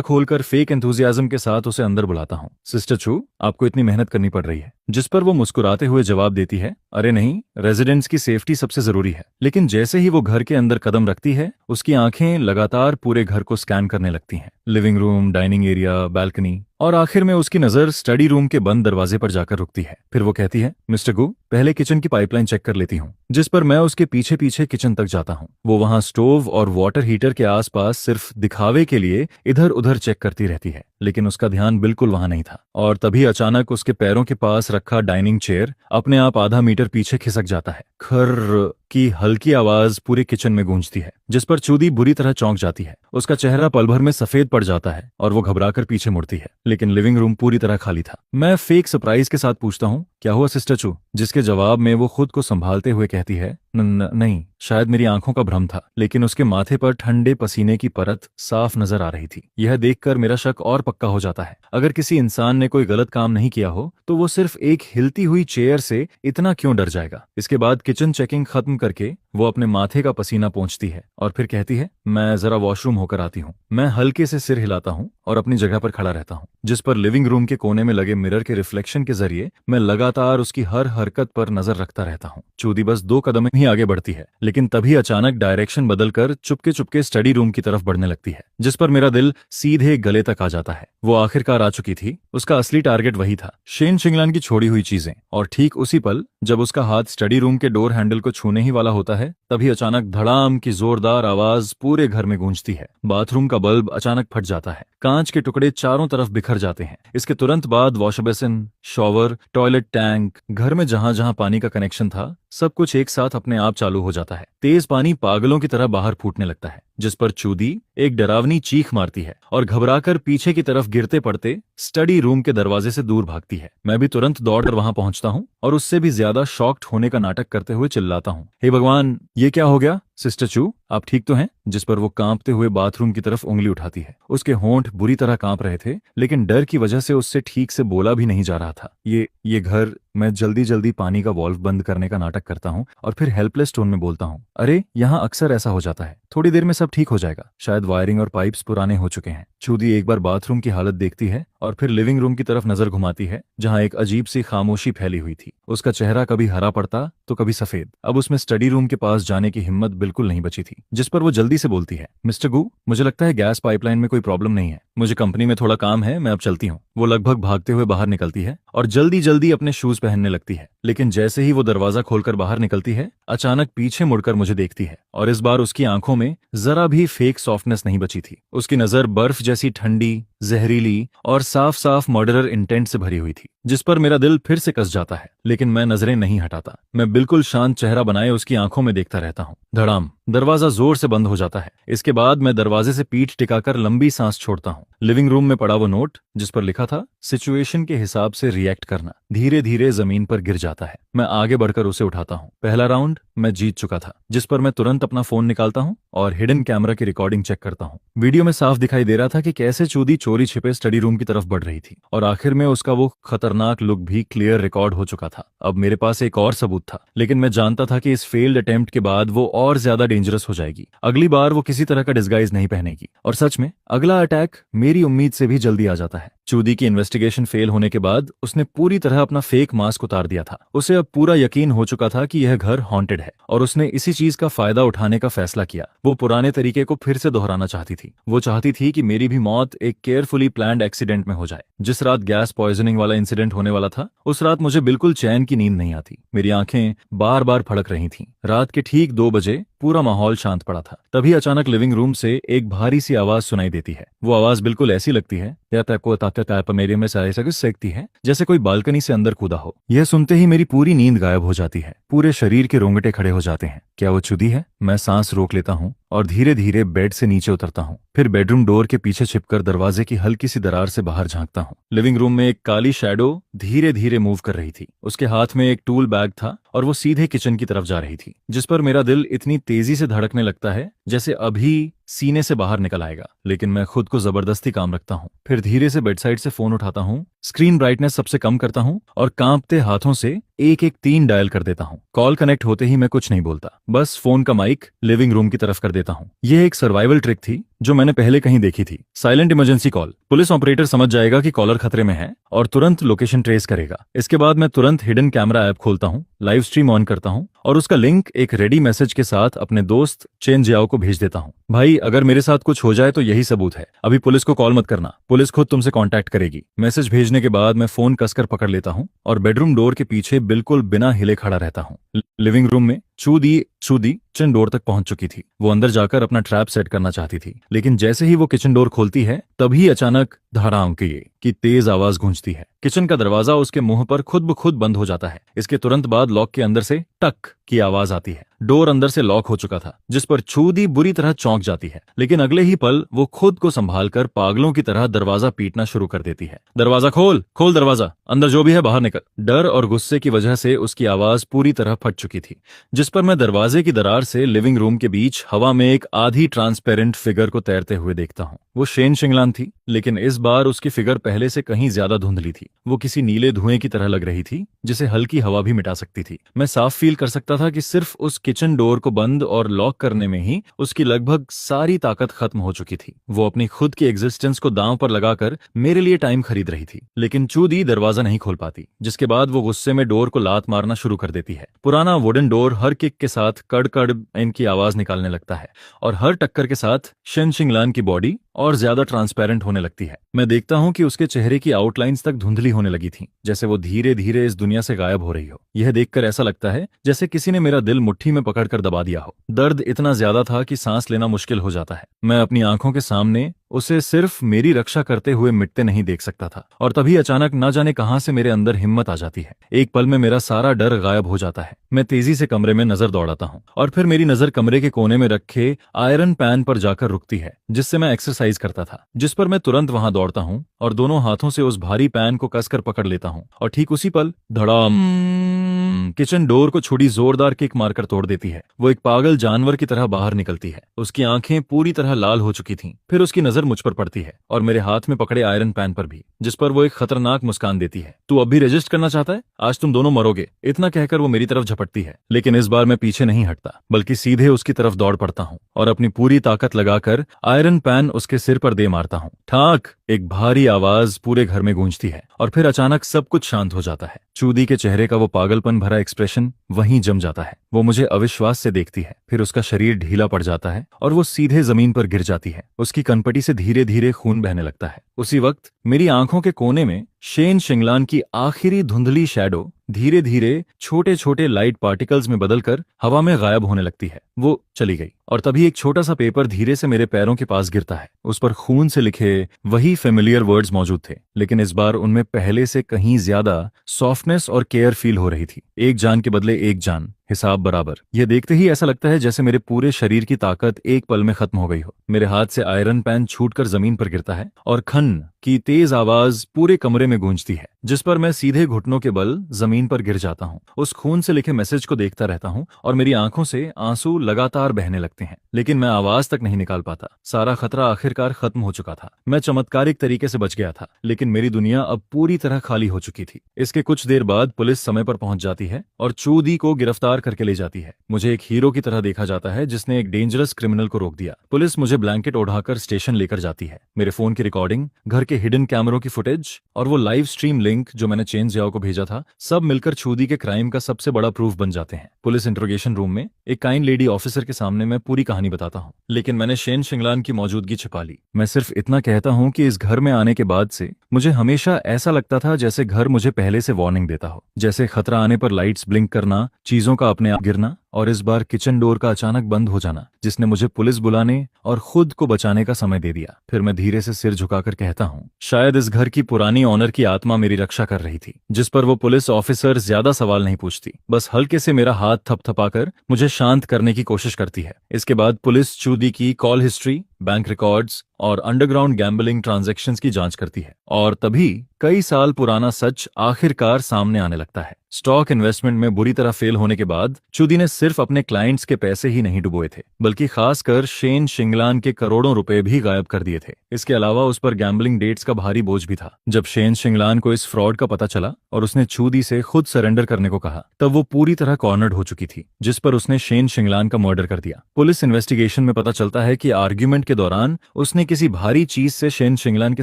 खोलकर फेक एंथुजियाज्म के साथ उसे अंदर बुलाता हूँ। सिस्टर चू, आपको इतनी मेहनत करनी पड़ रही है। जिस पर वो मुस्कुराते हुए जवाब देती है, अरे नहीं, रेजिडेंट्स की सेफ्टी सबसे जरूरी है। लेकिन जैसे ही वो घर के अंदर कदम रखती है, उसकी आंखें लगातार पूरे घर को स्कैन करने लगती हैं। Living room, dining area, balcony, और आखिर में उसकी नजर स्टडी रूम के बंद दरवाजे पर जाकर रुकती है। फिर वो कहती है, मिस्टर गू, पहले किचन की पाइपलाइन चेक कर लेती हूँ। जिस पर मैं उसके पीछे पीछे किचन तक जाता हूँ। वो वहाँ स्टोव और वाटर हीटर के आसपास सिर्फ दिखावे के लिए इधर उधर चेक करती रहती है, लेकिन उसका ध्यान बिल्कुल वहां नहीं था। और तभी अचानक उसके पैरों के पास रखा डाइनिंग चेयर अपने आप आधा मीटर पीछे खिसक जाता है। खर्र की हल्की आवाज पूरे किचन में गूंजती है, जिस पर चूदी बुरी तरह चौंक जाती है। उसका चेहरा पल भर में सफेद पड़ जाता है और वो घबराकर पीछे मुड़ती है, लेकिन लिविंग रूम पूरी तरह खाली था। मैं फेक सरप्राइज के साथ पूछता हूँ, क्या हुआ सिस्टर चू? जिसके जवाब में वो खुद को संभालते हुए कहती है, नहीं, शायद मेरी आंखों का भ्रम था। लेकिन उसके माथे पर ठंडे पसीने की परत साफ नजर आ रही थी। यह देखकर मेरा शक और पक्का हो जाता है। अगर किसी इंसान ने कोई गलत काम नहीं किया हो तो वो सिर्फ एक हिलती हुई चेयर से इतना क्यों डर जाएगा? इसके बाद किचन चेकिंग खत्म करके वो अपने माथे का पसीना पोंछती है और फिर कहती है, मैं जरा वॉशरूम होकर आती हूँ। मैं हल्के से सिर हिलाता हूँ और अपनी जगह पर खड़ा रहता हूँ, जिस पर लिविंग रूम के कोने में लगे मिरर के रिफ्लेक्शन के जरिए मैं लगातार उसकी हर हरकत पर नजर रखता रहता हूँ। चूदी बस 2 कदम ही आगे बढ़ती है, लेकिन तभी अचानक डायरेक्शन बदलकर चुपके चुपके स्टडी रूम की तरफ बढ़ने लगती है, जिस पर मेरा दिल सीधे गले तक आ जाता है। वो आखिरकार आ चुकी थी। उसका असली टारगेट वही था, शेन शिंगलान की छोड़ी हुई चीजें। और ठीक उसी पल जब उसका हाथ स्टडी रूम के डोर हैंडल को छूने ही वाला होता है, तभी अचानक धड़ाम की जोरदार आवाज पूरे घर में गूंजती है। बाथरूम का बल्ब अचानक फट जाता है, कांच के टुकड़े चारों तरफ बिखर जाते हैं। इसके तुरंत बाद wash basin, shower, toilet tank, घर में जहां जहां पानी का कनेक्शन था, सब कुछ एक साथ अपने आप चालू हो जाता है। तेज पानी पागलों की तरह बाहर फूटने लगता है, जिस पर चूदी एक डरावनी चीख मारती है और घबराकर पीछे की तरफ गिरते पड़ते स्टडी रूम के दरवाजे से दूर भागती है। मैं भी तुरंत दौड़कर वहां पहुंचता हूं और उससे भी ज्यादा शॉक्ड होने का नाटक करते हुए चिल्लाता हूं, हे भगवान, ये क्या हो गया? सिस्टर चू, आप ठीक तो हैं? जिस पर वो कांपते हुए बाथरूम की तरफ उंगली उठाती है। उसके होंठ बुरी तरह कांप रहे थे, लेकिन डर की वजह से उससे ठीक से बोला भी नहीं जा रहा था। ये घर। मैं जल्दी जल्दी पानी का वॉल्व बंद करने का नाटक करता हूँ और फिर हेल्पलेस टोन में बोलता हूँ, अरे यहाँ अक्सर ऐसा हो जाता है, थोड़ी देर में सब ठीक हो जाएगा, शायद वायरिंग और पाइप्स पुराने हो चुके हैं। चूदी एक बार बाथरूम की हालत देखती है और फिर लिविंग रूम की तरफ नजर घुमाती है, जहाँ एक अजीब सी खामोशी फैली हुई थी। उसका चेहरा कभी हरा पड़ता तो कभी सफेद। अब उसमें स्टडी रूम के पास जाने की हिम्मत बिल्कुल नहीं बची थी, जिस पर वो जल्दी से बोलती है, मिस्टर गू, मुझे लगता है गैस पाइपलाइन में कोई प्रॉब्लम नहीं है, मुझे कंपनी में थोड़ा काम है, मैं अब चलती हूँ। वो लगभग भागते हुए बाहर निकलती है और जल्दी जल्दी अपने शूज पहनने लगती है, लेकिन जैसे ही वो दरवाजा खोलकर बाहर निकलती है, अचानक पीछे मुड़कर मुझे देखती है और इस बार उसकी आंखों में जरा भी फेक सॉफ्टनेस नहीं बची थी। उसकी नजर बर्फ जैसी ठंडी, जहरीली और साफ साफ मर्डरर इंटेंट से भरी हुई थी, जिस पर मेरा दिल फिर से कस जाता है, लेकिन मैं नजरें नहीं हटाता। मैं बिल्कुल शांत चेहरा बनाए उसकी आंखों में देखता रहता हूँ। धड़ाम, दरवाजा जोर से बंद हो जाता है। इसके बाद मैं दरवाजे से पीठ टिकाकर लंबी सांस छोड़ता हूँ। लिविंग रूम में पड़ा वो नोट, जिस पर लिखा था सिचुएशन के हिसाब से रिएक्ट करना, धीरे धीरे जमीन पर गिर जाता है। मैं आगे बढ़कर उसे उठाता हूँ। पहला राउंड मैं जीत चुका था, जिस पर मैं तुरंत अपना फोन निकालता हूँ और हिडन कैमरा की रिकॉर्डिंग चेक करता हूँ। वीडियो में साफ दिखाई दे रहा था कि कैसे चूदी चोरी छिपे स्टडी रूम की तरफ बढ़ रही थी और आखिर में उसका वो खतरनाक लुक भी क्लियर रिकॉर्ड हो चुका था। अब मेरे पास एक और सबूत था, लेकिन मैं जानता था कि इस फेल्ड अटेम्प्ट के बाद वो और ज्यादा डेंजरस हो जाएगी। अगली बार वो किसी तरह का डिस्गाइज नहीं पहनेगी और सच में अगला अटैक मेरी उम्मीद से भी जल्दी आ जाता है। चूदी की इन्वेस्टिगेशन फेल होने के बाद उसने पूरी तरह अपना फेक मास्क उतार दिया था। उसे अब पूरा यकीन हो चुका था कि यह घर हॉन्टेड है और उसने इसी चीज का फायदा उठाने का फैसला किया। वो पुराने तरीके को फिर से दोहराना चाहती थी। वो चाहती थी कि मेरी भी मौत एक केयरफुली प्लान्ड एक्सीडेंट में हो जाए। जिस रात गैस पॉइजनिंग वाला इंसिडेंट होने वाला था, उस रात मुझे बिल्कुल चैन की नींद नहीं आती। मेरी आंखें बार बार फड़क रही थीं। रात के ठीक 2 बजे पूरा माहौल शांत पड़ा था। तभी अचानक लिविंग रूम से एक भारी सी आवाज सुनाई देती है। वो आवाज बिल्कुल ऐसी लगती है या मेरे में सारे सेकती है, जैसे कोई बालकनी से अंदर कूदा हो। यह सुनते ही मेरी पूरी नींद गायब हो जाती है। पूरे शरीर के रोंगटे खड़े हो जाते हैं। क्या वो चूदी है? मैं सांस रोक लेता हूँ और धीरे धीरे बेड से नीचे उतरता हूँ। फिर बेडरूम डोर के पीछे छिपकर दरवाजे की हल्की सी दरार से बाहर झांकता हूँ। लिविंग रूम में एक काली शैडो धीरे धीरे मूव कर रही थी। उसके हाथ में एक टूल बैग था और वो सीधे किचन की तरफ जा रही थी, जिस पर मेरा दिल इतनी तेजी से धड़कने लगता है जैसे अभी सीने से बाहर निकल आएगा। लेकिन मैं खुद को जबरदस्ती काम रखता हूँ। फिर धीरे से बेडसाइड से फोन उठाता हूँ, स्क्रीन ब्राइटनेस सबसे कम करता हूँ और कांपते हाथों से 113 डायल कर देता हूँ। कॉल कनेक्ट होते ही मैं कुछ नहीं बोलता, बस फोन का माइक लिविंग रूम की तरफ कर देता हूँ। यह एक सर्वाइवल ट्रिक थी जो मैंने पहले कहीं देखी थी। Silent emergency call. Police operator समझ जाएगा कि कॉलर खतरे में है और तुरंत लोकेशन ट्रेस करेगा। इसके बाद मैं तुरंत हिडन कैमरा ऐप खोलता हूँ, लाइव स्ट्रीम ऑन करता हूँ और उसका लिंक एक रेडी मैसेज के साथ अपने दोस्त चेन जियाओ को भेज देता हूँ। भाई, अगर मेरे साथ कुछ हो जाए तो यही सबूत है। अभी पुलिस को कॉल मत करना, पुलिस खुद तुमसे कांटेक्ट करेगी। मैसेज भेजने के बाद मैं फोन कसकर पकड़ लेता हूँ और बेडरूम डोर के पीछे बिल्कुल बिना हिले खड़ा रहता हूँ। लिविंग रूम में चूदी किचन डोर तक पहुंच चुकी थी। वो अंदर जाकर अपना ट्रैप सेट करना चाहती थी, लेकिन जैसे ही वो किचन डोर खोलती है, तभी अचानक धड़ाम की तेज आवाज गूंजती है। किचन का दरवाजा उसके मुंह पर खुद ब खुद बंद हो जाता है। इसके तुरंत बाद लॉक के अंदर से टक की आवाज आती है। डोर अंदर से लॉक हो चुका था, जिस पर चूदी बुरी तरह चौंक जाती है, लेकिन अगले ही पल वो खुद को संभालकर पागलों की तरह दरवाजा पीटना शुरू कर देती है। दरवाजा खोल दरवाजा, अंदर जो भी है बाहर निकल। डर और गुस्से की वजह से उसकी आवाज पूरी तरह फट चुकी थी, जिस पर मैं दरवाजे की दरार से लिविंग रूम के बीच हवा में एक आधी ट्रांसपेरेंट फिगर को तैरते हुए देखता हूँ। वो शेन शिंगलान थी, लेकिन इस बार उसकी फिगर पहले से कहीं ज्यादा धुंधली थी। वो किसी नीले धुएं की तरह लग रही थी, जिसे हल्की हवा भी मिटा सकती थी। मैं साफ फील कर सकता था कि सिर्फ उस किचन डोर को बंद और लॉक करने में ही उसकी लगभग सारी ताकत खत्म हो चुकी थी। वो अपनी खुद की एग्जिस्टेंस को दांव पर लगाकर मेरे लिए टाइम खरीद रही थी, लेकिन चूदी दरवाजा नहीं खोल पाती, जिसके बाद वो गुस्से में डोर को लात मारना शुरू कर देती है। पुराना वुडन डोर हर किक के साथ कड़ कड़ इनकी आवाज निकालने लगता है और हर टक्कर के साथ शेन शिंगलान की बॉडी और ज्यादा ट्रांसपेरेंट होने लगती है। मैं देखता हूं कि उसके चेहरे की आउटलाइंस तक धुंधली होने लगी थी, जैसे वो धीरे धीरे इस दुनिया से गायब हो रही हो। यह देखकर ऐसा लगता है जैसे किसी ने मेरा दिल मुट्ठी में पकड़कर दबा दिया हो। दर्द इतना ज्यादा था कि सांस लेना मुश्किल हो जाता है। मैं अपनी आंखों के सामने उसे सिर्फ मेरी रक्षा करते हुए मिटते नहीं देख सकता था, और तभी अचानक न जाने कहां से मेरे अंदर हिम्मत आ जाती है। एक पल में मेरा सारा डर गायब हो जाता है। मैं तेजी से कमरे में नजर दौड़ाता हूं और फिर मेरी नजर कमरे के कोने में रखे आयरन पैन पर जाकर रुकती है, जिससे मैं एक्सरसाइज करता था, जिस पर मैं तुरंत वहां दौड़ता हूं और दोनों हाथों से उस भारी पैन को कसकर पकड़ लेता हूं। और ठीक उसी पल धड़ाम, किचन डोर को छुरी जोरदार किक मारकर तोड़ देती है। वो एक पागल जानवर की तरह बाहर निकलती है। उसकी आंखें पूरी तरह लाल हो चुकी थीं। फिर उसकी नजर मुझ पर पड़ती है और मेरे हाथ में पकड़े आयरन पैन पर भी, जिस पर वो एक खतरनाक मुस्कान देती है। तू अब भी रेजिस्ट करना चाहता है? आज तुम दोनों मरोगे। इतना कहकर वो मेरी तरफ झपटती है, लेकिन इस बार मैं पीछे नहीं हटता, बल्कि सीधे उसकी तरफ दौड़ पड़ता हूँ और अपनी पूरी ताकत लगाकर आयरन पैन उसके सिर पर दे मारता हूँ। ठाक एक भारी आवाज पूरे घर में गूंजती है और फिर अचानक सब कुछ शांत हो जाता है। चूदी के चेहरे का वो पागलपन भरा एक्सप्रेशन वहीं जम जाता है। वो मुझे अविश्वास से देखती है, फिर उसका शरीर ढीला पड़ जाता है और वो सीधे जमीन पर गिर जाती है। उसकी कनपटी से धीरे धीरे खून बहने लगता है। उसी वक्त मेरी आंखों के कोने में शेन शिंगलान की आखिरी धुंधली शैडो धीरे धीरे छोटे छोटे लाइट पार्टिकल्स में बदलकर हवा में गायब होने लगती है। वो चली गई और तभी एक छोटा सा पेपर धीरे से मेरे पैरों के पास गिरता है। उस पर खून से लिखे वही फेमिलियर वर्ड्स मौजूद थे, लेकिन इस बार उनमें पहले से कहीं ज्यादा सॉफ्टनेस और केयर फील हो रही थी। एक जान के बदले एक जान, हिसाब बराबर। यह देखते ही ऐसा लगता है जैसे मेरे पूरे शरीर की ताकत एक पल में खत्म हो गई हो। मेरे हाथ से आयरन पैन छूटकर जमीन पर गिरता है और खन की तेज आवाज पूरे कमरे में गूंजती है, जिस पर मैं सीधे घुटनों के बल जमीन पर गिर जाता हूँ। उस खून से लिखे मैसेज को देखता रहता हूँ और मेरी आंखों से आंसू लगातार बहने लगते हैं, लेकिन मैं आवाज तक नहीं निकाल पाता। सारा खतरा आखिरकार खत्म हो चुका था। मैं चमत्कारिक तरीके से बच गया था, लेकिन मेरी दुनिया अब पूरी तरह खाली हो चुकी थी। इसके कुछ देर बाद पुलिस समय पर पहुंच जाती है और चूदी को गिरफ्तार करके ले जाती है। मुझे एक हीरो की तरह देखा जाता है जिसने एक डेंजरस क्रिमिनल को रोक दिया। पुलिस मुझे ब्लैंकेट ओढ़ाकर स्टेशन लेकर जाती है। मेरे फोन की रिकॉर्डिंग, घर के हिडन कैमरों की फुटेज और वो लाइव स्ट्रीम लिंक जो मैंने चेन जियाओ को भेजा था, सब मिलकर चूदी के क्राइम का सबसे बड़ा प्रूफ बन जाते हैं। पुलिस इंट्रोगेशन रूम में एक काइंड लेडी ऑफिसर के सामने मैं पूरी कहानी बताता हूँ, लेकिन मैंने शेन शिंगलान की मौजूदगी छिपा ली। मैं सिर्फ इतना कहता हूँ कि इस घर में आने के बाद से मुझे हमेशा ऐसा लगता था जैसे घर मुझे पहले से वार्निंग देता हो, जैसे खतरा आने पर लाइट्स ब्लिंक करना, चीजों का अपने आप गिरना और इस बार किचन डोर का अचानक बंद हो जाना, जिसने मुझे पुलिस बुलाने और खुद को बचाने का समय दे दिया। फिर मैं धीरे से सिर झुकाकर कहता हूँ, शायद इस घर की पुरानी ऑनर की आत्मा मेरी रक्षा कर रही थी, जिस पर वो पुलिस ऑफिसर ज्यादा सवाल नहीं पूछती, बस हल्के से मेरा हाथ थपथपाकर मुझे शांत करने की कोशिश करती है। इसके बाद पुलिस चूदी की कॉल हिस्ट्री, बैंक रिकॉर्ड्स और अंडरग्राउंड गैम्बलिंग ट्रांजैक्शंस की जांच करती है और तभी कई साल पुराना सच आखिरकार सामने आने लगता है। स्टॉक इन्वेस्टमेंट में बुरी तरह फेल होने के बाद चूदी ने सिर्फ अपने क्लाइंट्स के पैसे ही नहीं डुबोए थे, बल्कि खासकर शेन शिंगलान के करोड़ों रुपए भी गायब कर दिए थे। इसके अलावा उस पर गैम्बलिंग डेट्स का भारी बोझ भी था। जब शेन शिंगलान को इस फ्रॉड का पता चला और उसने चूदी से खुद सरेंडर करने को कहा, तब वो पूरी तरह कॉर्नर्ड हो चुकी थी, जिस पर उसने शेन शिंगलान का मर्डर कर दिया। पुलिस इन्वेस्टिगेशन में पता चलता है कि आर्ग्यूमेंट के दौरान उसने किसी भारी चीज से शेन शिंगलान के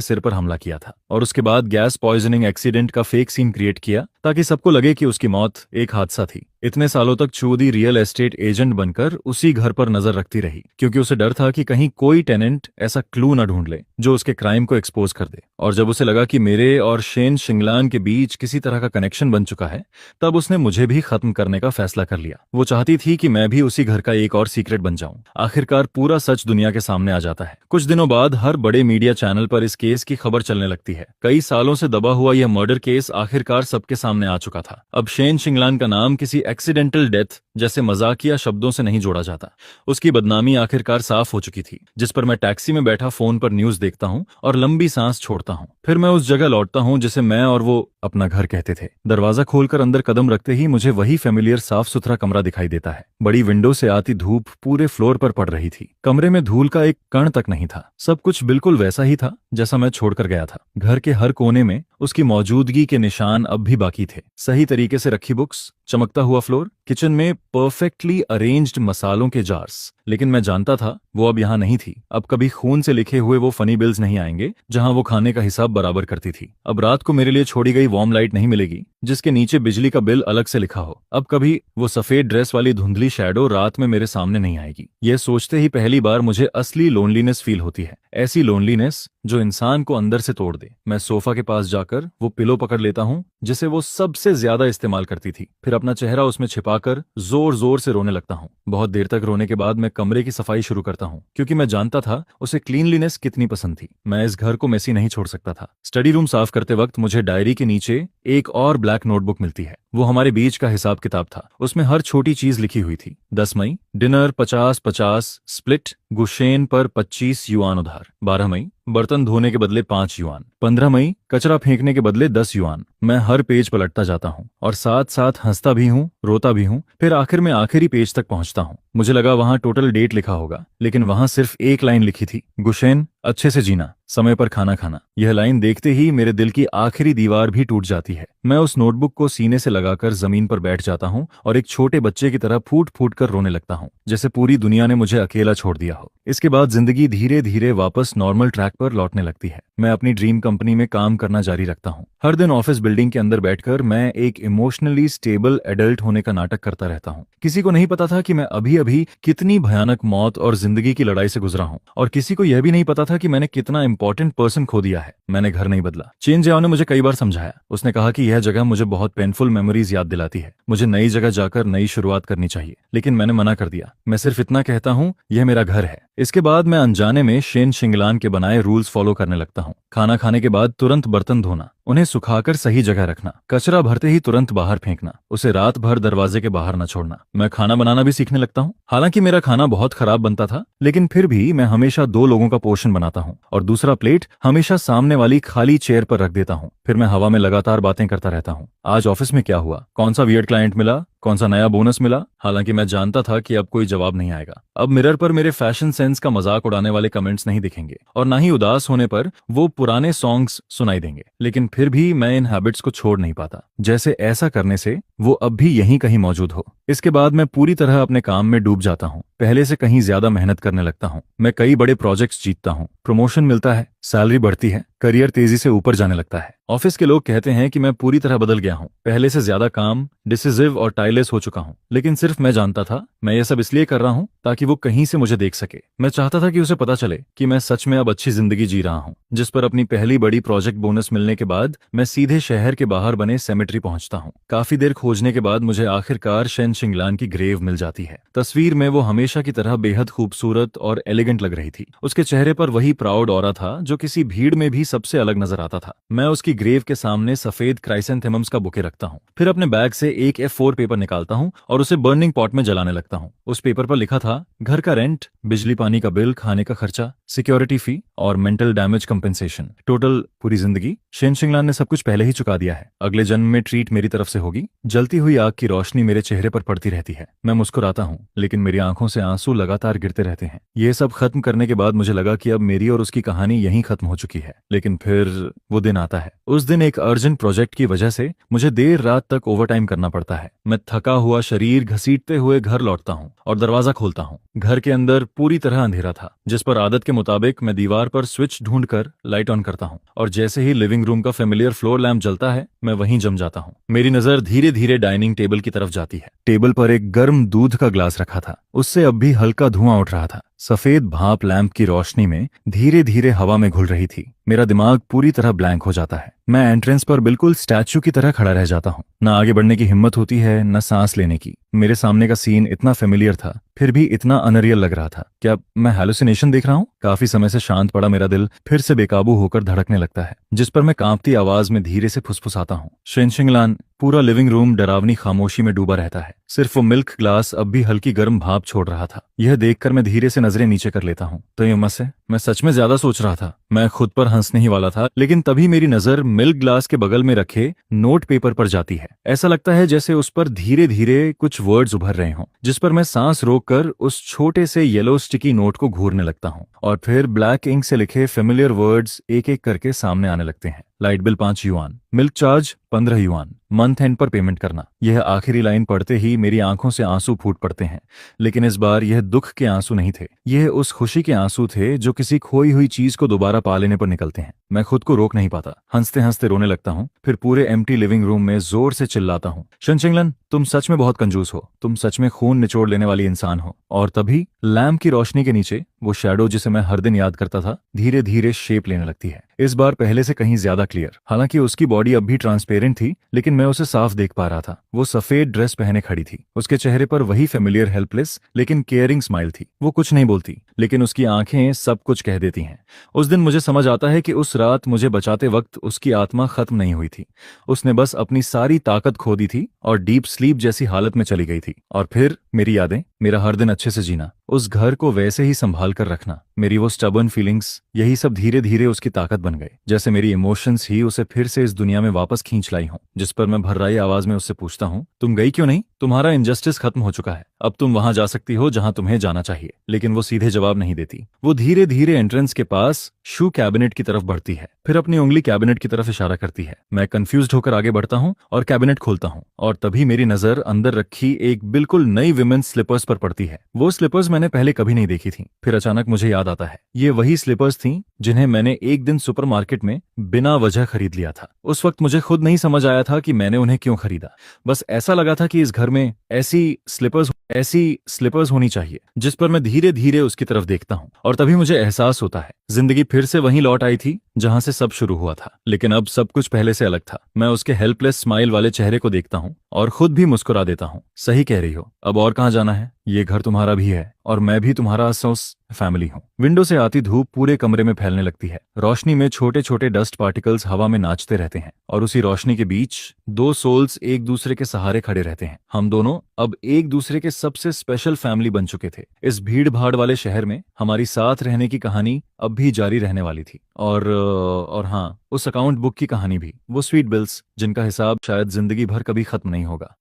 सिर पर हमला किया था और उसके बाद गैस पॉइजनिंग एक्सीडेंट का फेक सीन क्रिएट किया ताकि सबको लगे कि उसकी मौत एक हादसा थी। इतने सालों तक चूदी रियल एस्टेट एजेंट बनकर उसी घर पर नजर रखती रही, क्योंकि उसे डर था कि कहीं कोई टेनेंट ऐसा क्लू न ढूंढ ले जो उसके क्राइम को एक्सपोज कर दे। और जब उसे लगा कि मेरे और शेन शिंगलान के बीच किसी तरह का कनेक्शन बन चुका है, तब उसने मुझे भी खत्म करने का फैसला कर लिया। वो चाहती थी कि मैं भी उसी घर का एक और सीक्रेट बन जाऊं। आखिरकार पूरा सच दुनिया के सामने आ जाता है। कुछ दिनों बाद हर बड़े मीडिया चैनल पर इस केस की खबर चलने लगती है। कई सालों से दबा हुआ यह मर्डर केस आखिरकार सबके सामने आ चुका था। अब शेन शिंगलान का नाम किसी एक्सीडेंटल डेथ जैसे मजाकिया शब्दों से नहीं जोड़ा जाता। उसकी बदनामी आखिरकार साफ हो चुकी थी, जिस पर मैं टैक्सी में बैठा फोन पर न्यूज देखता हूँ और लंबी सांस छोड़ता हूँ। फिर मैं उस जगह लौटता हूँ जिसे मैं और वो अपना घर कहते थे। दरवाजा खोलकर अंदर कदम रखते ही मुझे वही फेमिलियर साफ सुथरा कमरा दिखाई देता है। बड़ी विंडो से आती धूप पूरे फ्लोर पर पड़ रही थी। कमरे में धूल का एक कण तक नहीं था। सब कुछ बिल्कुल वैसा ही था जैसा मैं छोड़कर गया था। घर के हर कोने में उसकी मौजूदगी के निशान अब भी बाकी थे। सही तरीके से रखी बुक्स, चमकता हुआ फ्लोर, किचन में परफेक्टली अरेंज्ड मसालों के जार्स। लेकिन मैं जानता था वो अब यहाँ नहीं थी। अब कभी खून से लिखे हुए वो फनी बिल्स नहीं आएंगे जहां वो खाने का हिसाब बराबर करती थी। अब रात को मेरे लिए छोड़ी गई वार्म लाइट नहीं मिलेगी जिसके नीचे बिजली का बिल अलग से लिखा हो। अब कभी वो सफेद ड्रेस वाली धुंधली शैडो रात में मेरे सामने नहीं आएगी। यह सोचते ही पहली बार मुझे असली लोनलीनेस फील होती है, ऐसी लोनलीनेस जो इंसान को अंदर से तोड़ दे। मैं सोफा के पास जाकर वो पिलो पकड़ लेता हूँ जिसे वो सबसे ज्यादा इस्तेमाल करती थी, फिर अपना चेहरा उसमें छिपाकर जोर जोर से रोने लगता हूँ। बहुत देर तक रोने के बाद मैं कमरे की सफाई शुरू करता हूँ क्योंकि मैं जानता था उसे क्लीनलीनेस कितनी पसंद थी। मैं इस घर को मेसी नहीं छोड़ सकता था। स्टडी रूम साफ करते वक्त मुझे डायरी के नीचे एक और ब्लैक नोटबुक मिलती है। वो हमारे बीच का हिसाब किताब था। उसमें हर छोटी चीज लिखी हुई थी। 10 मई डिनर 50-50 स्प्लिट, गुशेन पर 25 युआन उधार। 12 मई बर्तन धोने के बदले 5 युआन। 15 मई कचरा फेंकने के बदले 10 युआन। मैं हर पेज पलटता जाता हूँ और साथ साथ हंसता भी हूँ, रोता भी हूँ। फिर आखिर में आखिरी पेज तक पहुंचता हूँ। मुझे लगा वहां टोटल डेट लिखा होगा, लेकिन वहां सिर्फ एक लाइन लिखी थी, गुशेन अच्छे से जीना, समय पर खाना खाना। यह लाइन देखते ही मेरे दिल की आखिरी दीवार भी टूट जाती है। मैं उस नोटबुक को सीने से लगाकर जमीन पर बैठ जाता हूँ और एक छोटे बच्चे की तरह फूट फूट कर रोने लगता हूँ, जैसे पूरी दुनिया ने मुझे अकेला छोड़ दिया हो। इसके बाद जिंदगी धीरे धीरे वापस नॉर्मल ट्रैक पर लौटने लगती है। मैं अपनी ड्रीम कंपनी में काम करना जारी रखता हूँ। हर दिन ऑफिस बिल्डिंग के अंदर बैठकर मैं एक इमोशनली स्टेबल एडल्ट होने का नाटक करता रहता हूँ। किसी को नहीं पता था कि मैं अभी अभी कितनी भयानक मौत और जिंदगी की लड़ाई से गुजरा हूँ, और किसी को यह भी नहीं पता था कि मैंने कितना इंपॉर्टेंट पर्सन खो दिया है। मैंने घर नहीं बदला। चेन जियाओ ने मुझे कई बार समझाया। उसने कहा कि यह जगह मुझे बहुत पेनफुल मेमोरीज याद दिलाती है, मुझे नई जगह जाकर नई शुरुआत करनी चाहिए। लेकिन मैंने मना कर दिया। मैं सिर्फ इतना कहता हूँ, यह मेरा घर है। इसके बाद मैं अनजाने में शेन शिंगलान के बनाए रूल्स फॉलो करने लगता हूँ। खाना खाने के बाद तुरंत बर्तन धोना, उन्हें सुखाकर सही जगह रखना, कचरा भरते ही तुरंत बाहर फेंकना, उसे रात भर दरवाजे के बाहर न छोड़ना। मैं खाना बनाना भी सीखने लगता हूँ। हालांकि मेरा खाना बहुत खराब बनता था, लेकिन फिर भी मैं हमेशा 2 लोगों का पोर्शन बनाता हूँ और दूसरा प्लेट हमेशा सामने वाली खाली चेयर पर रख देता हूँ। फिर मैं हवा में लगातार बातें करता रहता हूँ। आज ऑफिस में क्या हुआ, कौन सा वियर्ड क्लाइंट मिला, कौन सा नया बोनस मिला। हालांकि मैं जानता था कि अब कोई जवाब नहीं आएगा। अब मिरर पर मेरे फैशन सेंस का मजाक उड़ाने वाले कमेंट्स नहीं दिखेंगे और ना ही उदास होने पर वो पुराने सॉन्ग्स सुनाई देंगे। लेकिन फिर भी मैं इन हैबिट्स को छोड़ नहीं पाता, जैसे ऐसा करने से वो अब भी यहीं कहीं मौजूद हो। इसके बाद मैं पूरी तरह अपने काम में डूब जाता हूँ। पहले से कहीं ज्यादा मेहनत करने लगता हूँ। मैं कई बड़े प्रोजेक्ट्स जीतता हूँ, प्रमोशन मिलता है, सैलरी बढ़ती है, करियर तेजी से ऊपर जाने लगता है। ऑफिस के लोग कहते हैं कि मैं पूरी तरह बदल गया हूँ, पहले से ज्यादा काम, डिसिसिव और टाइलेस हो चुका हूँ। लेकिन सिर्फ मैं जानता था मैं ये सब इसलिए कर रहा हूँ ताकि वो कहीं से मुझे देख सके। मैं चाहता था कि उसे पता चले कि मैं सच में अब अच्छी जिंदगी जी रहा हूँ। जिस पर अपनी पहली बड़ी प्रोजेक्ट बोनस मिलने के बाद मैं सीधे शहर के बाहर बने सेमेट्री पहुंचता हूँ। काफी देर खोजने के बाद मुझे आखिरकार शेन शिंगलान की ग्रेव मिल जाती है। तस्वीर में वो हमेशा की तरह बेहद खूबसूरत और एलिगेंट लग रही थी। उसके चेहरे पर वही प्राउड ऑरा था जो किसी भीड़ में भी सबसे अलग नजर आता था। मैं उसकी ग्रेव के सामने सफेद क्राइसेंथेमम्स का बुके रखता हूँ। फिर अपने बैग से एक A4 पेपर निकालता हूँ और उसे बर्निंग पॉट में जलाने लगता हूँ। उस पेपर पर लिखा था घर का रेंट, बिजली पानी का बिल, खाने का खर्चा, सिक्योरिटी फी और मेंटल डैमेज कंपेंसेशन। टोटल पूरी जिंदगी। शेन शिंगलान ने सब कुछ पहले ही चुका दिया है। अगले जन्म में ट्रीट मेरी तरफ से होगी। जलती हुई आग की रोशनी मेरे चेहरे पर पड़ती रहती है। मैं मुस्कुराता हूँ, लेकिन मेरी आंखों से आंसू लगातार गिरते रहते हैं। ये सब खत्म करने के बाद मुझे लगा कि अब मेरी और उसकी कहानी यहीं खत्म हो चुकी है। लेकिन फिर वो दिन आता है। उस दिन एक अर्जेंट प्रोजेक्ट की वजह से मुझे देर रात तक ओवरटाइम करना पड़ता है। मैं थका हुआ शरीर घसीटते हुए घर लौटता हूँ और दरवाजा खोलता हूँ। घर के अंदर पूरी तरह अंधेरा था, जिस पर आदत के मुताबिक मैं दीवार पर स्विच ढूंढकर लाइट ऑन करता हूँ और जैसे ही लिविंग रूम का फेमिलियर फ्लोर लैंप जलता है मैं वहीं जम जाता हूँ। मेरी नजर धीरे धीरे डाइनिंग टेबल की तरफ जाती है। टेबल पर एक गर्म दूध का ग्लास रखा था, उससे अब भी हल्का धुआं उठ रहा था। सफेद भाप लैंप की रोशनी में धीरे धीरे हवा में घुल रही थी। मेरा दिमाग पूरी तरह ब्लैंक हो जाता है। मैं एंट्रेंस पर बिल्कुल स्टैच्यू की तरह खड़ा रह जाता हूँ। न आगे बढ़ने की हिम्मत होती है, न सांस लेने की। मेरे सामने का सीन इतना फेमिलियर था, फिर भी इतना अनरियल लग रहा था। क्या मैं हैलुसिनेशन देख रहा हूँ? काफी समय से शांत पड़ा मेरा दिल फिर से बेकाबू होकर धड़कने लगता है, जिस पर मैं कांपती आवाज में धीरे से फुसफुसाता हूँ, शेन शिंगलान। पूरा लिविंग रूम डरावनी खामोशी में डूबा रहता है। सिर्फ वो मिल्क ग्लास अब भी हल्की गर्म भाप छोड़ रहा था। यह देखकर मैं धीरे से नजरें नीचे कर लेता हूँ। तो ये मस है, मैं सच में ज्यादा सोच रहा था। मैं खुद पर हंसने ही वाला था, लेकिन तभी मेरी नजर मिल्क ग्लास के बगल में रखे नोट पेपर पर जाती है। ऐसा लगता है जैसे उस पर धीरे धीरे कुछ वर्ड्स उभर रहे हों, जिस पर मैं सांस रोककर उस छोटे से येलो स्टिकी नोट को घूरने लगता हूँ, और फिर ब्लैक इंक से लिखे फेमिलियर वर्ड्स एक एक करके सामने आने लगते हैं। Light bill 5 yuan, milk charge 15 yuan, month and पर पेमेंट करना। यह आखिरी लाइन पढ़ते ही मेरी आंखों से आंसू फूट पड़ते हैं, लेकिन इस बार यह दुख के आंसू नहीं थे। यह उस खुशी के आंसू थे जो किसी खोई हुई चीज को दोबारा पा लेने पर निकलते हैं। मैं खुद को रोक नहीं पाता, हंसते हंसते रोने लगता हूँ, फिर पूरे एम्प्टी लिविंग रूम में जोर से चिल्लाता हूँ, शनचिंगलन, तुम सच में बहुत कंजूस हो, तुम सच में खून निचोड़ लेने वाली इंसान हो। और तभी लैम्प की रोशनी के नीचे वो शैडो जिसे मैं हर दिन याद करता था धीरे धीरे शेप लेने लगती है, इस बार पहले से कहीं ज्यादा क्लियर। हालांकि उसकी बॉडी अब भी ट्रांसपेरेंट थी, लेकिन मैं उसे साफ देख पा रहा था। वो सफेद ड्रेस पहने खड़ी थी, उसके चेहरे पर वही फेमिलियर हेल्पलेस लेकिन केयरिंग स्माइल थी। वो कुछ नहीं बोलती, लेकिन उसकी आंखें सब कुछ कह देती हैं। उस दिन मुझे समझ आता है कि उस रात मुझे बचाते वक्त उसकी आत्मा खत्म नहीं हुई थी, उसने बस अपनी सारी ताकत खो दी थी और डीप स्लीप जैसी हालत में चली गई थी। और फिर मेरी यादें, मेरा हर दिन अच्छे से जीना, उस घर को वैसे ही संभाल कर रखना, मेरी वो स्टबर्न फीलिंग्स, यही सब धीरे धीरे उसकी ताकत बन गए। जैसे मेरी इमोशंस ही उसे फिर से इस दुनिया में वापस खींच लाई हूं। जिस पर मैं भर्राई आवाज में उससे पूछता हूं, तुम गई क्यों नहीं? तुम्हारा इनजस्टिस खत्म हो चुका है, अब तुम वहां जा सकती हो जहां तुम्हें जाना चाहिए। लेकिन वो सीधे जवाब नहीं देती। वो धीरे धीरे एंट्रेंस के पास शू कैबिनेट की तरफ बढ़ती है, फिर अपनी उंगली कैबिनेट की तरफ इशारा करती है। मैं कंफ्यूज्ड होकर आगे बढ़ता हूं और कैबिनेट खोलता हूं, और तभी मेरी नजर अंदर रखी एक बिल्कुल नई विमेन्स स्लीपर्स पर पड़ती है। वो स्लीपर्स मैंने पहले कभी नहीं देखी थी। फिर अचानक मुझे याद आता है, ये वही स्लीपर्स थीं जिन्हें मैंने एक दिन सुपरमार्केट में बिना वजह खरीद लिया था। उस वक्त मुझे खुद नहीं समझ आया था कि मैंने उन्हें क्यों खरीदा। बस ऐसा लगा था कि इस घर में ऐसी स्लीपर्स होनी चाहिए। जिस पर मैं धीरे धीरे उसकी तरफ देखता हूं, और तभी मुझे एहसास होता है जिंदगी फिर से वहीं लौट आई थी जहां से सब शुरू हुआ था। लेकिन अब सब कुछ पहले से अलग था। मैं उसके हेल्पलेस स्माइल वाले चेहरे को देखता हूं और खुद भी मुस्कुरा देता हूं। सही कह रही हो, अब और कहां जाना है? ये घर तुम्हारा भी है और मैं भी तुम्हारा अफसोस फैमिली हूँ। विंडो से आती धूप पूरे कमरे में फैलने लगती है। रोशनी में छोटे छोटे डस्ट पार्टिकल्स हवा में नाचते रहते हैं, और उसी रोशनी के बीच दो सोल्स एक दूसरे के सहारे खड़े रहते हैं। हम दोनों अब एक दूसरे के सबसे स्पेशल फैमिली बन चुके थे। इस भीड़ भाड़ वाले शहर में हमारी साथ रहने की कहानी अब भी जारी रहने वाली थी। और हाँ, उस अकाउंट बुक की कहानी भी, वो स्वीट बिल्स जिनका हिसाब शायद जिंदगी भर कभी खत्म नहीं होगा।